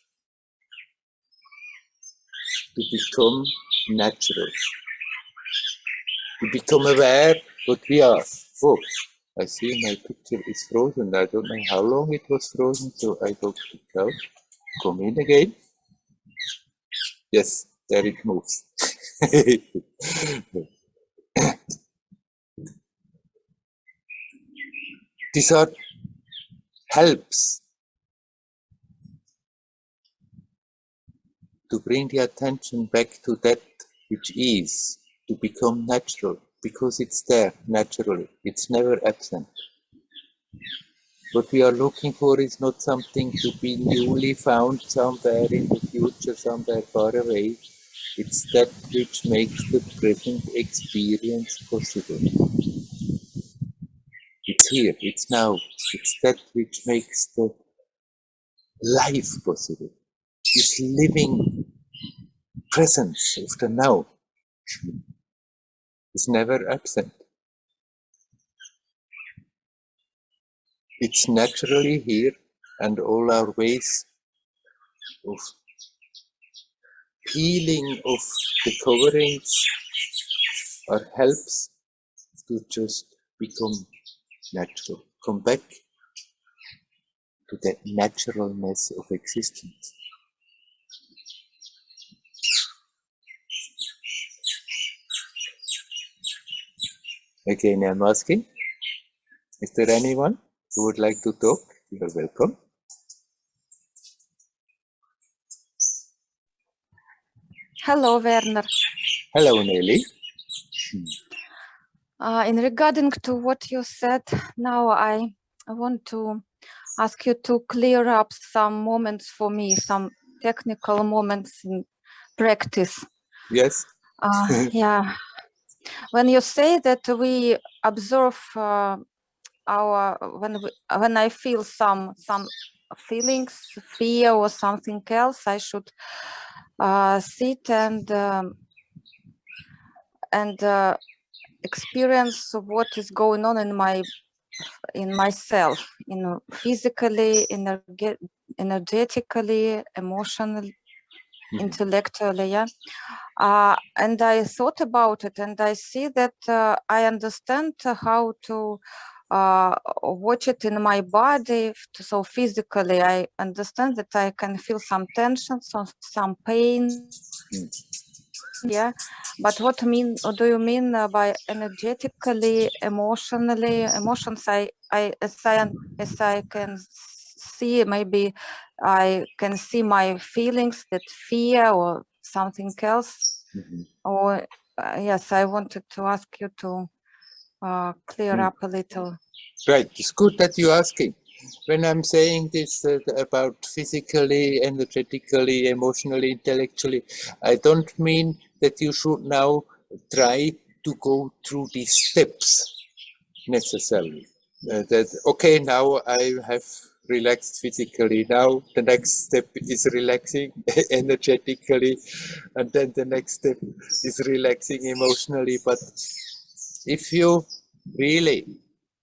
to become natural. To become aware what we are. Oh, I see my picture is frozen. I don't know how long it was frozen, so I go to go. Come in again. Yes, there it moves. These are helps to bring the attention back to that which is, to become natural, because it's there naturally. It's never absent. What we are looking for is not something to be newly found somewhere in the future, somewhere far away. It's that which makes the present experience possible. It's here, it's now. It's that which makes the life possible. This living presence of the now is never absent. It's naturally here, and all our ways of peeling off the coverings are helps to just become natural, come back to that naturalness of existence. Again, I'm asking, is there anyone who would like to talk? You are welcome. Hello, Werner. Hello, Nelly. In regarding to what you said, now I want to ask you to clear up some moments for me, some technical moments in practice. Yes. Yeah. When you say that we observe when I feel some feelings, fear or something else, I should sit and experience what is going on in myself, physically, energetically, emotionally, intellectually, yeah. And I thought about it, and I see that I understand how to watch it in my body. So physically, I understand that I can feel some tension, some pain. Yeah, but what do you mean by energetically, emotionally? Emotions, as I can see, maybe I can see my feelings, that fear or something else. Or yes, I wanted to ask you to clear up a little. Right, it's good that you're asking. When I'm saying this about physically, energetically, emotionally, intellectually, I don't mean that you should now try to go through these steps necessarily. That, okay, now I have relaxed physically. Now the next step is relaxing energetically, and then the next step is relaxing emotionally. But if you really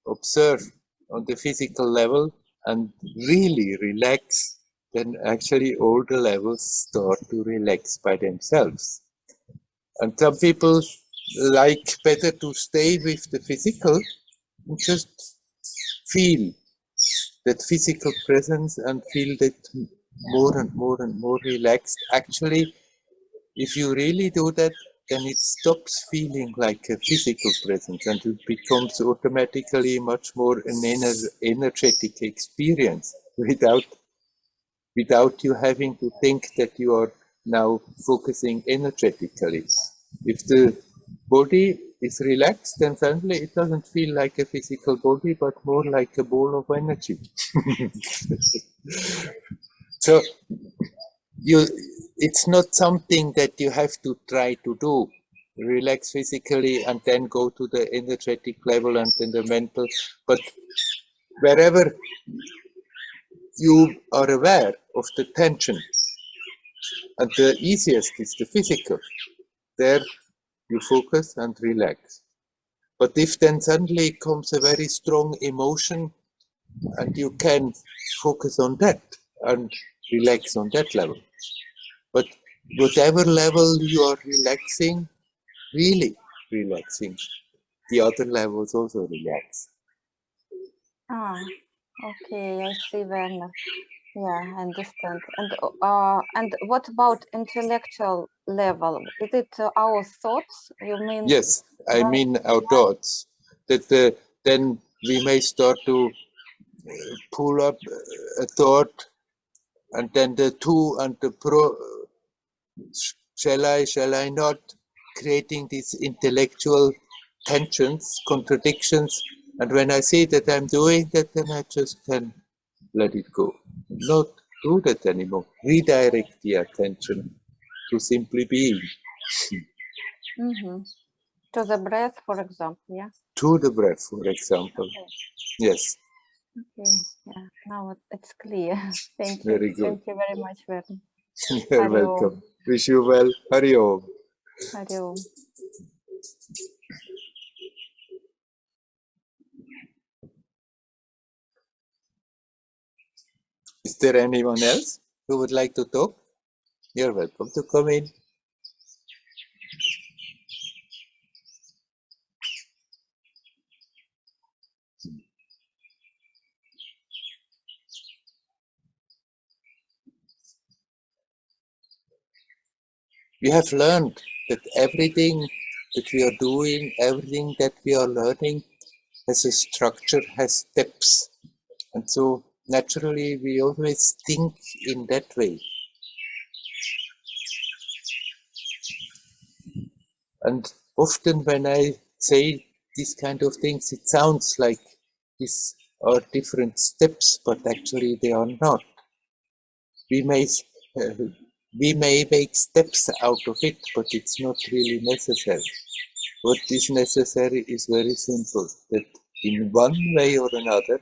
observe on the physical level and really relax, then actually all the levels start to relax by themselves. And some people like better to stay with the physical and just feel that physical presence and feel that more and more and more relaxed. Actually, if you really do that, then it stops feeling like a physical presence and it becomes automatically much more an energetic experience without you having to think that you are now focusing energetically. If the body is relaxed, then suddenly it doesn't feel like a physical body, but more like a ball of energy. So it's not something that you have to try to do. Relax physically and then go to the energetic level and then the mental. But wherever you are aware of the tension, and the easiest is the physical, there you focus and relax. But if then suddenly comes a very strong emotion and you can focus on that and relax on that level. But whatever level you are relaxing, really relaxing, the other levels also relax. Ah, okay, I see, Werner. Yeah, I understand. And what about intellectual level? Is it our thoughts? You mean? Yes, I mean our thoughts. That then we may start to pull up a thought, and then the to and the pro. Shall I not? Creating these intellectual tensions, contradictions. And when I see that I'm doing that, then I just can let it go. Not do that anymore. Redirect the attention to simply being. Mm-hmm. To the breath, for example, yeah? To the breath, for example. Okay. Yes. Okay, yeah, now it's clear. Thank you. Very good. Thank you very much, Werner. You're Hari Om. welcome. Wish you well. Hari Om. Hari Om. Is there anyone else who would like to talk? You're welcome to come in. We have learned that everything that we are doing, everything that we are learning has a structure, has steps. And so naturally we always think in that way. And often when I say these kind of things, it sounds like these are different steps, but actually they are not. We may uh, we may make steps out of it, but it's not really necessary. What is necessary is very simple, that in one way or another,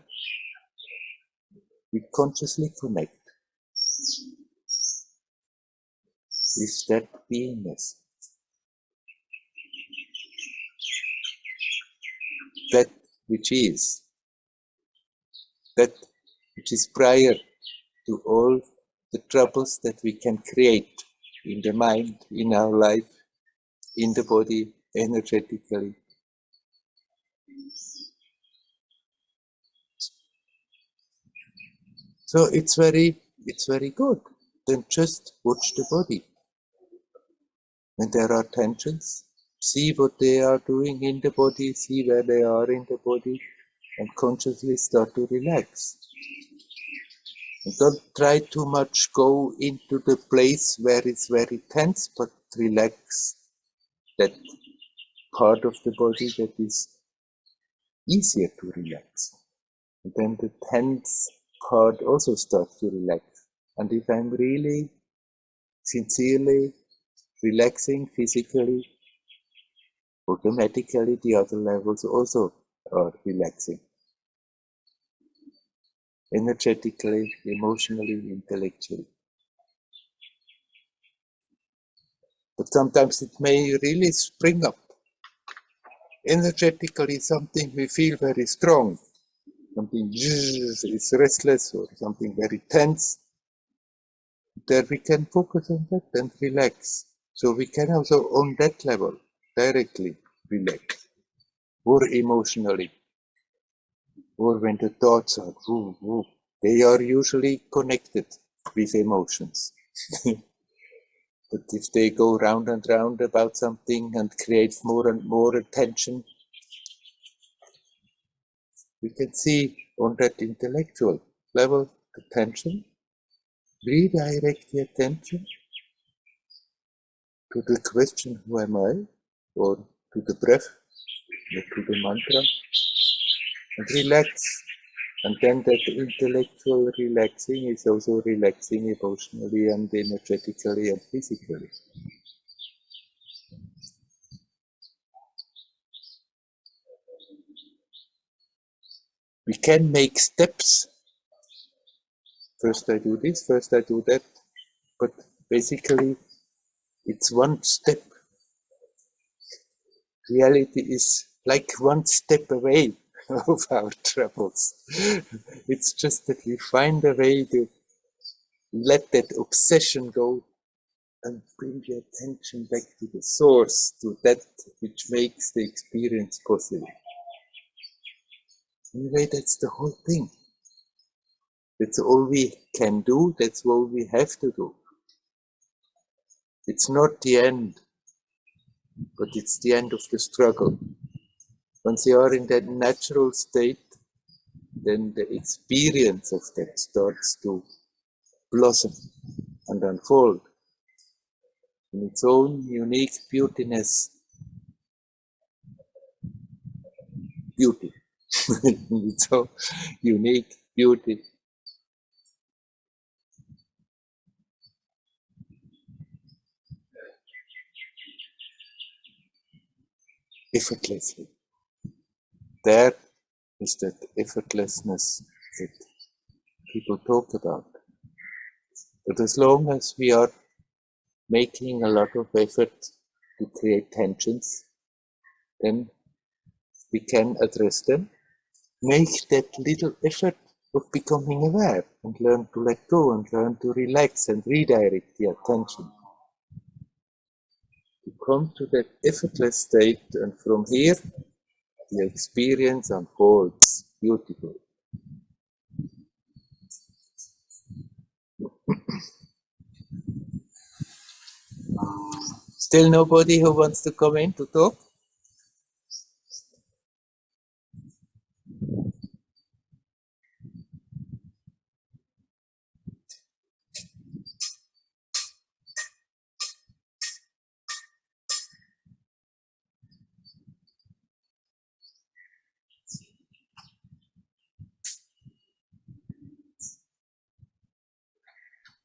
we consciously connect with that beingness. That which is prior to all the troubles that we can create in the mind, in our life, in the body, energetically. So it's very good. Then just watch the body. When there are tensions, see what they are doing in the body, see where they are in the body, and consciously start to relax. And don't try too much go into the place where it's very tense, but relax that part of the body that is easier to relax. And then the tense part also starts to relax. And if I'm really sincerely relaxing physically, automatically the other levels also are relaxing. energetically, emotionally, intellectually. But sometimes it may really spring up. Energetically, something we feel very strong, something is restless or something very tense. There we can focus on that and relax. So we can also on that level directly relax, or emotionally, or when the thoughts are, they are usually connected with emotions. But if they go round and round about something and create more and more attention, we can see on that intellectual level the tension, redirect the attention to the question, who am I? Or to the breath, or to the mantra, and relax. And then that intellectual relaxing is also relaxing emotionally and energetically and physically. We can make steps. First I do this, first I do that. But basically, it's one step. Reality is like one step away of our troubles. It's just that we find a way to let that obsession go and bring the attention back to the source, to that which makes the experience possible. Anyway, that's the whole thing. That's all we can do, that's all we have to do. It's not the end, but it's the end of the struggle. Once you are in that natural state, then the experience of that starts to blossom and unfold in its own unique beautiness. Beauty. In its own unique beauty. Effortlessly. There is that effortlessness that people talk about. But as long as we are making a lot of effort to create tensions, then we can address them. Make that little effort of becoming aware and learn to let go and learn to relax and redirect the attention. To come to that effortless state, and from here the experience unfolds beautifully. Still nobody who wants to come in to talk?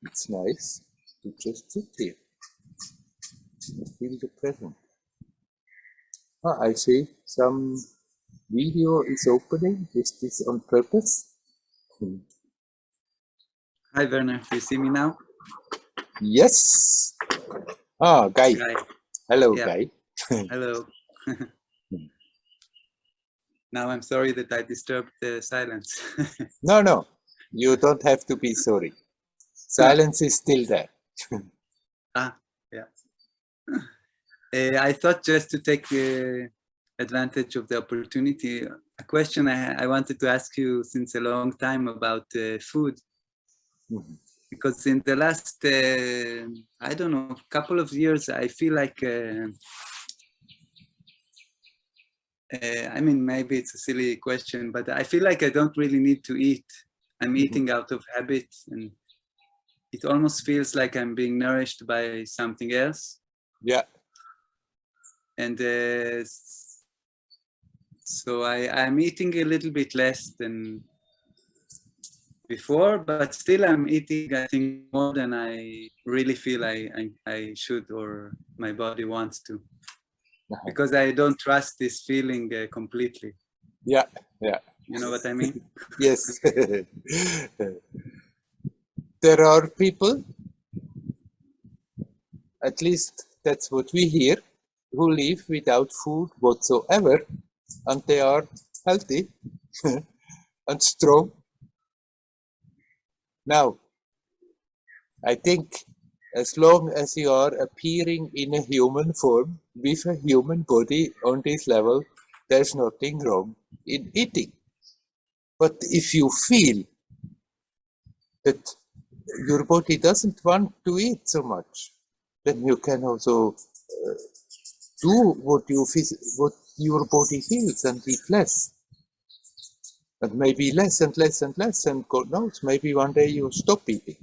It's nice to just sit here and feel the present. Ah, I see some video is opening. Is this on purpose? Hi, Werner. You see me now? Yes. Ah, Guy. Hello, Yeah. Guy. Hello. Now I'm sorry that I disturbed the silence. No, you don't have to be sorry. Silence is still there. Yeah. I thought just to take advantage of the opportunity, a question I wanted to ask you since a long time about food. Mhm. Because in the last, I don't know, couple of years, I feel like, I mean, maybe it's a silly question, but I feel like I don't really need to eat. I'm eating out of habit, and it almost feels like I'm being nourished by something else. Yeah. And so I'm eating a little bit less than before, but still I'm eating, I think, more than I really feel I should or my body wants to. Because I don't trust this feeling completely. Yeah. You know what I mean? Yes. There are people, at least that's what we hear, who live without food whatsoever, and they are healthy and strong. Now, I think as long as you are appearing in a human form with a human body on this level, there's nothing wrong in eating. But if you feel that your body doesn't want to eat so much, then you can also do what your body feels and eat less. And maybe less and less and less, and God knows, maybe one day you stop eating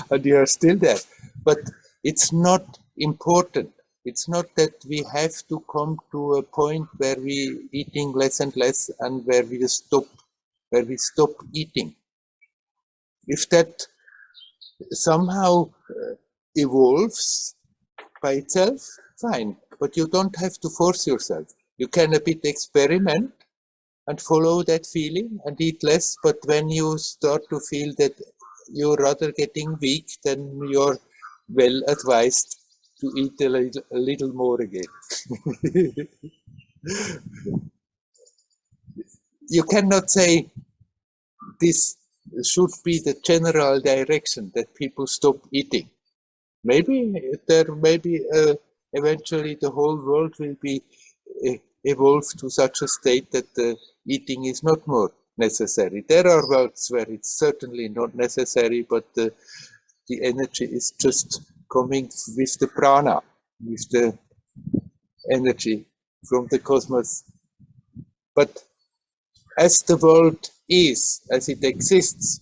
and you are still there. But it's not important. It's not that we have to come to a point where we eating less and less and where we stop eating. If that somehow evolves by itself, fine. But you don't have to force yourself. You can a bit experiment and follow that feeling and eat less. But when you start to feel that you're rather getting weak, then you're well advised to eat a little more again. You cannot say this should be the general direction that people stop eating. Maybe eventually the whole world will be evolved to such a state that eating is not more necessary. There are worlds where it's certainly not necessary, but the energy is just coming with the prana, with the energy from the cosmos. But as the world is, as it exists,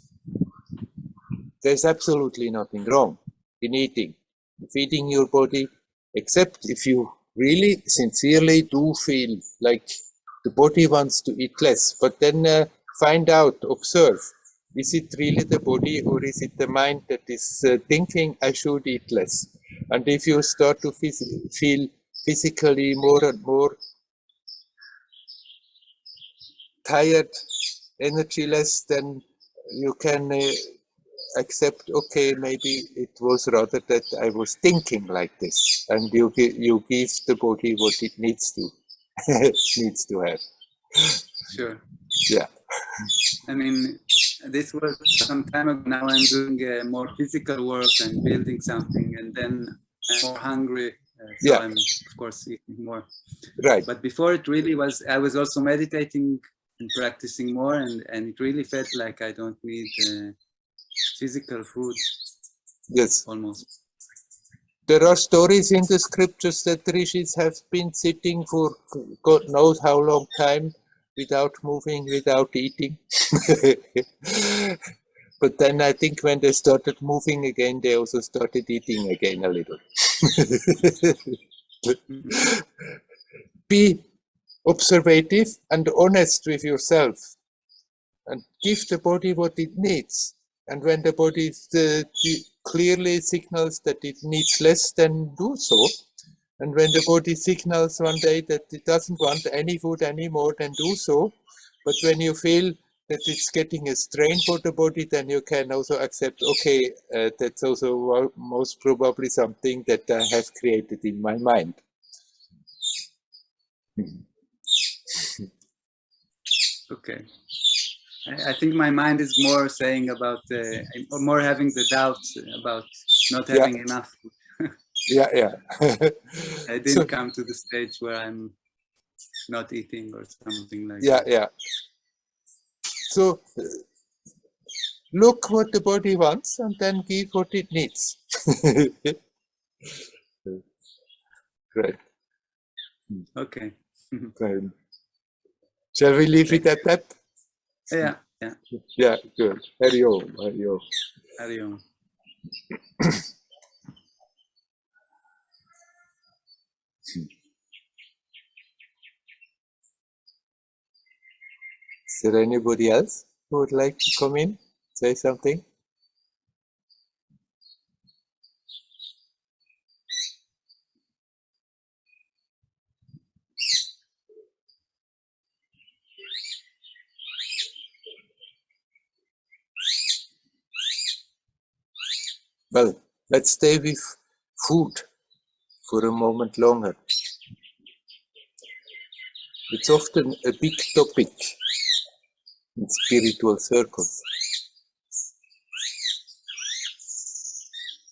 there's absolutely nothing wrong in eating, feeding your body, except if you really sincerely do feel like the body wants to eat less. But then find out, observe, is it really the body or is it the mind that is thinking I should eat less? And if you start to feel physically more and more tired, energyless, then you can accept, okay, maybe it was rather that I was thinking like this, and you give the body what it needs to needs to have. Sure. Yeah. I mean, this was some time ago. Now I'm doing more physical work and building something, and then I'm more hungry. So Yeah. I'm, of course, eating more. Right. But before it really was, I was also meditating and practicing more, and it really felt like I don't need physical food. Yes. Almost. There are stories in the scriptures that rishis have been sitting for God knows how long time without moving, without eating. But then I think when they started moving again, they also started eating again a little. Be observative and honest with yourself and give the body what it needs. And when the body clearly signals that it needs less, then do so. And when the body signals one day that it doesn't want any food anymore, then do so. But when you feel that it's getting a strain for the body, then you can also accept, okay, that's also most probably something that I have created in my mind. Okay. I think my mind is more saying about, more having the doubts about not having enough. Yeah. I didn't come to the stage where I'm not eating or something like that. Yeah. So look what the body wants and then give what it needs. Right. Okay. Fine. Shall we leave it at that? Yeah. Yeah, good. Hari Om. Hari Om. Is there anybody else who would like to come in, say something? Well, let's stay with food for a moment longer. It's often a big topic in spiritual circles.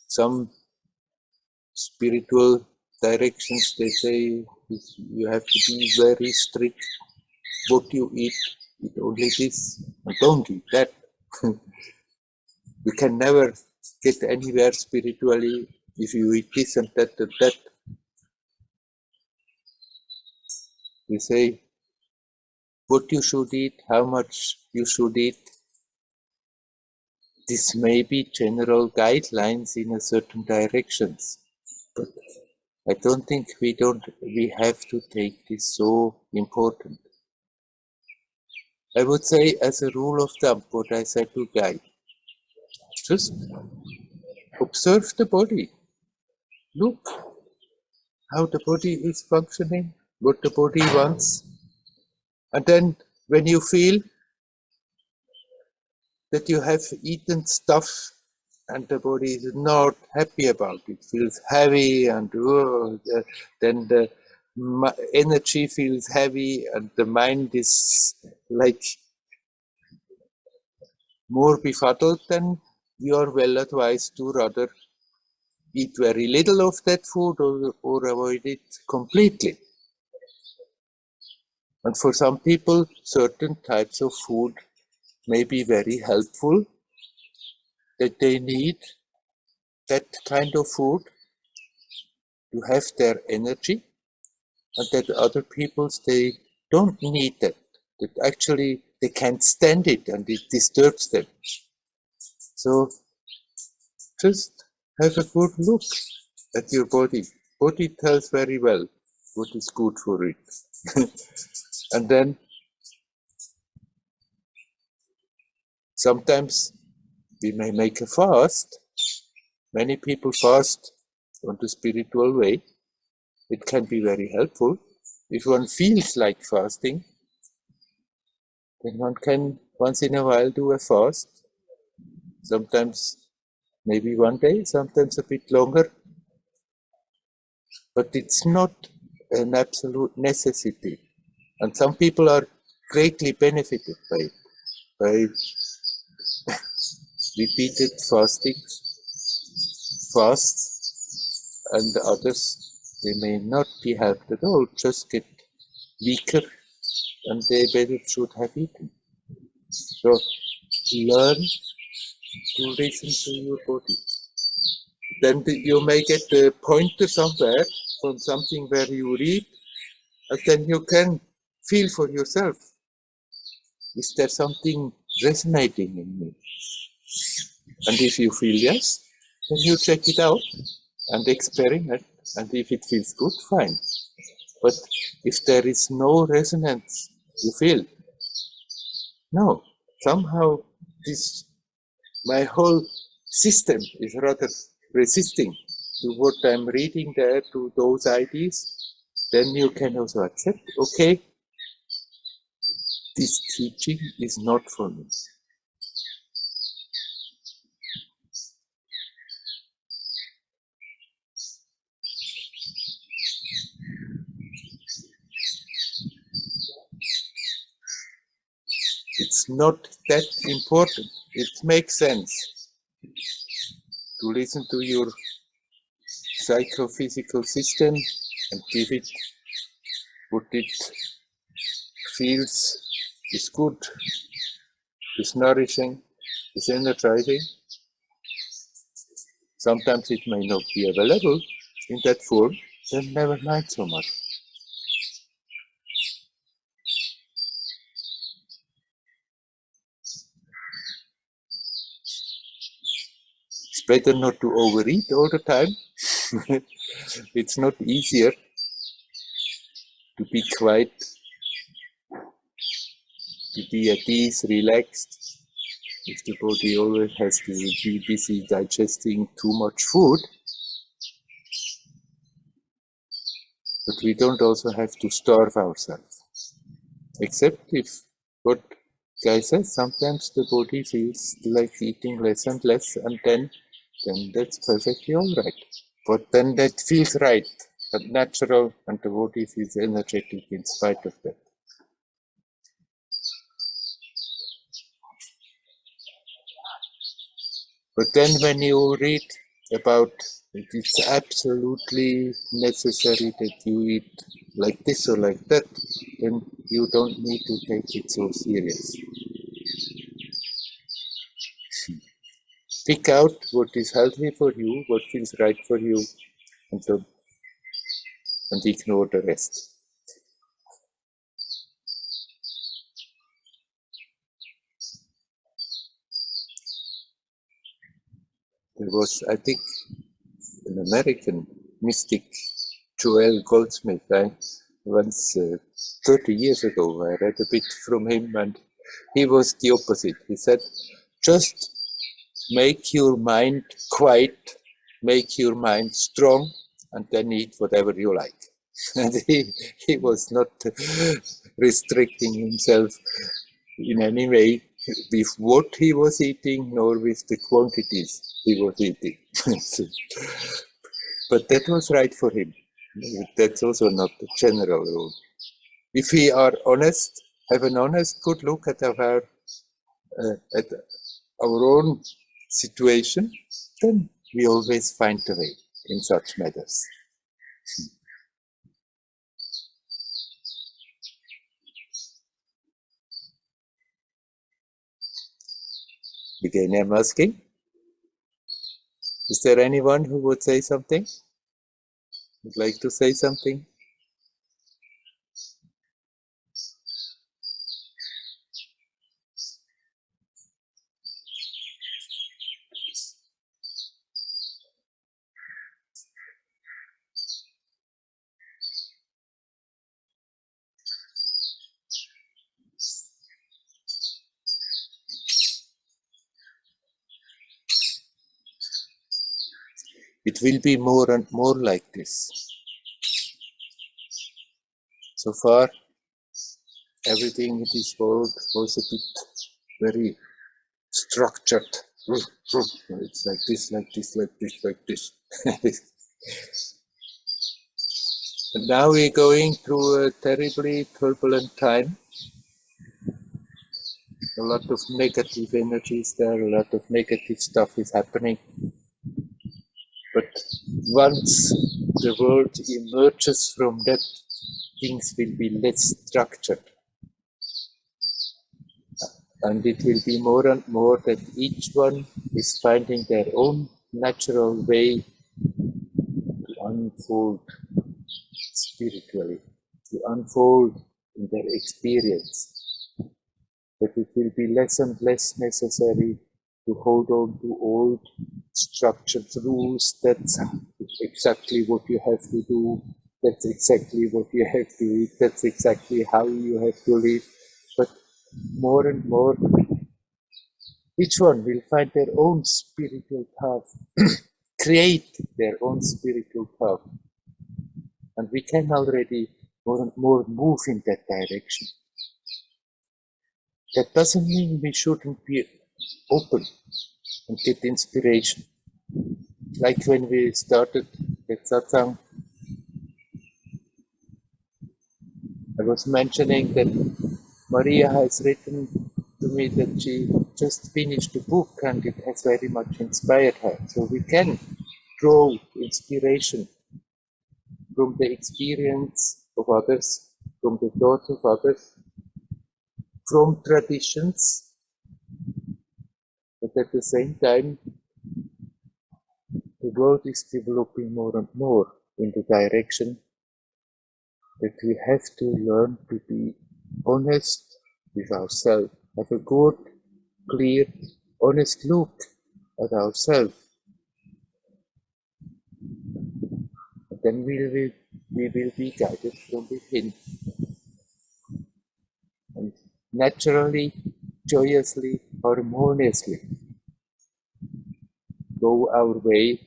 Some spiritual directions, they say you have to be very strict. What you eat only this, and don't eat that. You can never get anywhere spiritually if you eat this and that and that. You say what you should eat, how much you should eat. This may be general guidelines in a certain directions, but I don't think we have to take this so important. I would say, as a rule of thumb, what I said to Guy, just observe the body. Look how the body is functioning, what the body wants. And then when you feel that you have eaten stuff and the body is not happy about it, feels heavy and then the energy feels heavy and the mind is like more befuddled, then you are well advised to rather eat very little of that food or avoid it completely. And for some people, certain types of food may be very helpful, that they need that kind of food to have their energy, and that other people, they don't need that. That actually they can't stand it and it disturbs them. So just have a good look at your body. Body tells very well what is good for it. And then sometimes we may make a fast. Many people fast on the spiritual way. It can be very helpful. If one feels like fasting, then one can once in a while do a fast. Sometimes maybe one day, sometimes a bit longer. But it's not an absolute necessity. And some people are greatly benefited by it, by repeated fasts, and others, they may not be helped at all, just get weaker and they better should have eaten. So learn to listen to your body. Then you may get a pointer somewhere from something where you read, and then you can feel for yourself. Is there something resonating in me? And if you feel yes, then you check it out and experiment. And if it feels good, fine. But if there is no resonance, you feel, no, somehow my whole system is rather resisting to what I'm reading there, to those ideas, then you can also accept, okay, this teaching is not for me. It's not that important. It makes sense to listen to your psychophysical system and give it what it feels is good, is nourishing, is energizing. Sometimes it may not be available in that form, then never mind so much. It's better not to overeat all the time. It's not easier to be quiet, to be at ease, relaxed, if the body always has to be busy digesting too much food. But we don't also have to starve ourselves. Except if, what Guy says, sometimes the body feels like eating less and less, and then then that's perfectly all right. But then that feels right, and natural, and the body feels energetic in spite of that. But then when you read about it, it's absolutely necessary that you eat like this or like that, then you don't need to take it so serious. Pick out what is healthy for you, what feels right for you, and ignore the rest. There was, I think, an American mystic, Joel Goldsmith. Once 30 years ago, I read a bit from him, and he was the opposite. He said, just make your mind quiet, make your mind strong, and then eat whatever you like. And he was not restricting himself in any way with what he was eating, nor with the quantities he was eating. But that was right for him. That's also not the general rule. If we are honest, have an honest, good look at our own situation, then we always find a way in such matters. Again, I'm asking, is there anyone who would say something? Would like to say something? It will be more and more like this. So far, everything in this world was a bit very structured. It's like this, like this, like this, like this. And now we're going through a terribly turbulent time. A lot of negative energies there, a lot of negative stuff is happening. But once the world emerges from that, things will be less structured. And it will be more and more that each one is finding their own natural way to unfold spiritually, to unfold in their experience. That it will be less and less necessary to hold on to old structured rules. That's exactly what you have to do. That's exactly what you have to eat. That's exactly how you have to live. But more and more, each one will find their own spiritual path, create their own spiritual path. And we can already more and more move in that direction. That doesn't mean we shouldn't be open and get inspiration. Like when we started at Satsang, I was mentioning that Maria has written to me that she just finished a book and it has very much inspired her. So we can draw inspiration from the experience of others, from the thoughts of others, from traditions, but at the same time, the world is developing more and more in the direction that we have to learn to be honest with ourselves, have a good, clear, honest look at ourselves. And then we will be guided from within. And naturally, joyously, harmoniously go our way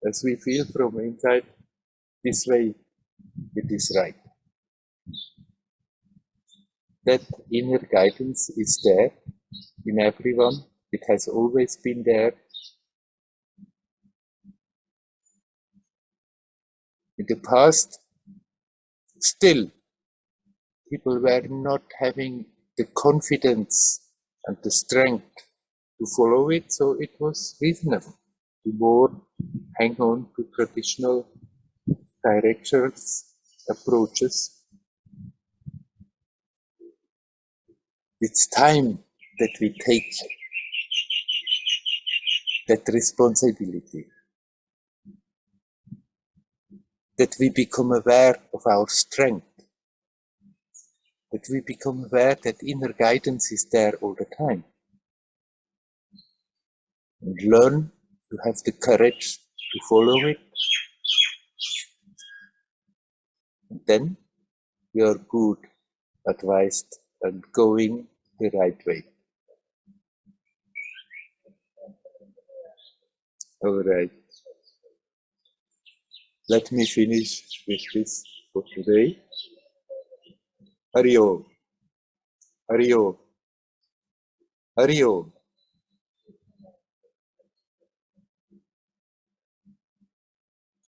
as we feel from inside, this way it is right. That inner guidance is there in everyone. It has always been there. In the past, still, people were not having the confidence and the strength to follow it, so it was reasonable to more hang on to traditional directions, approaches. It's time that we take that responsibility, that we become aware of our strength, that we become aware that inner guidance is there all the time, and learn to have the courage to follow it. And then we are good, advised, and going the right way. All right. Let me finish with this for today. Hari Om. Hari Om. Hari Om.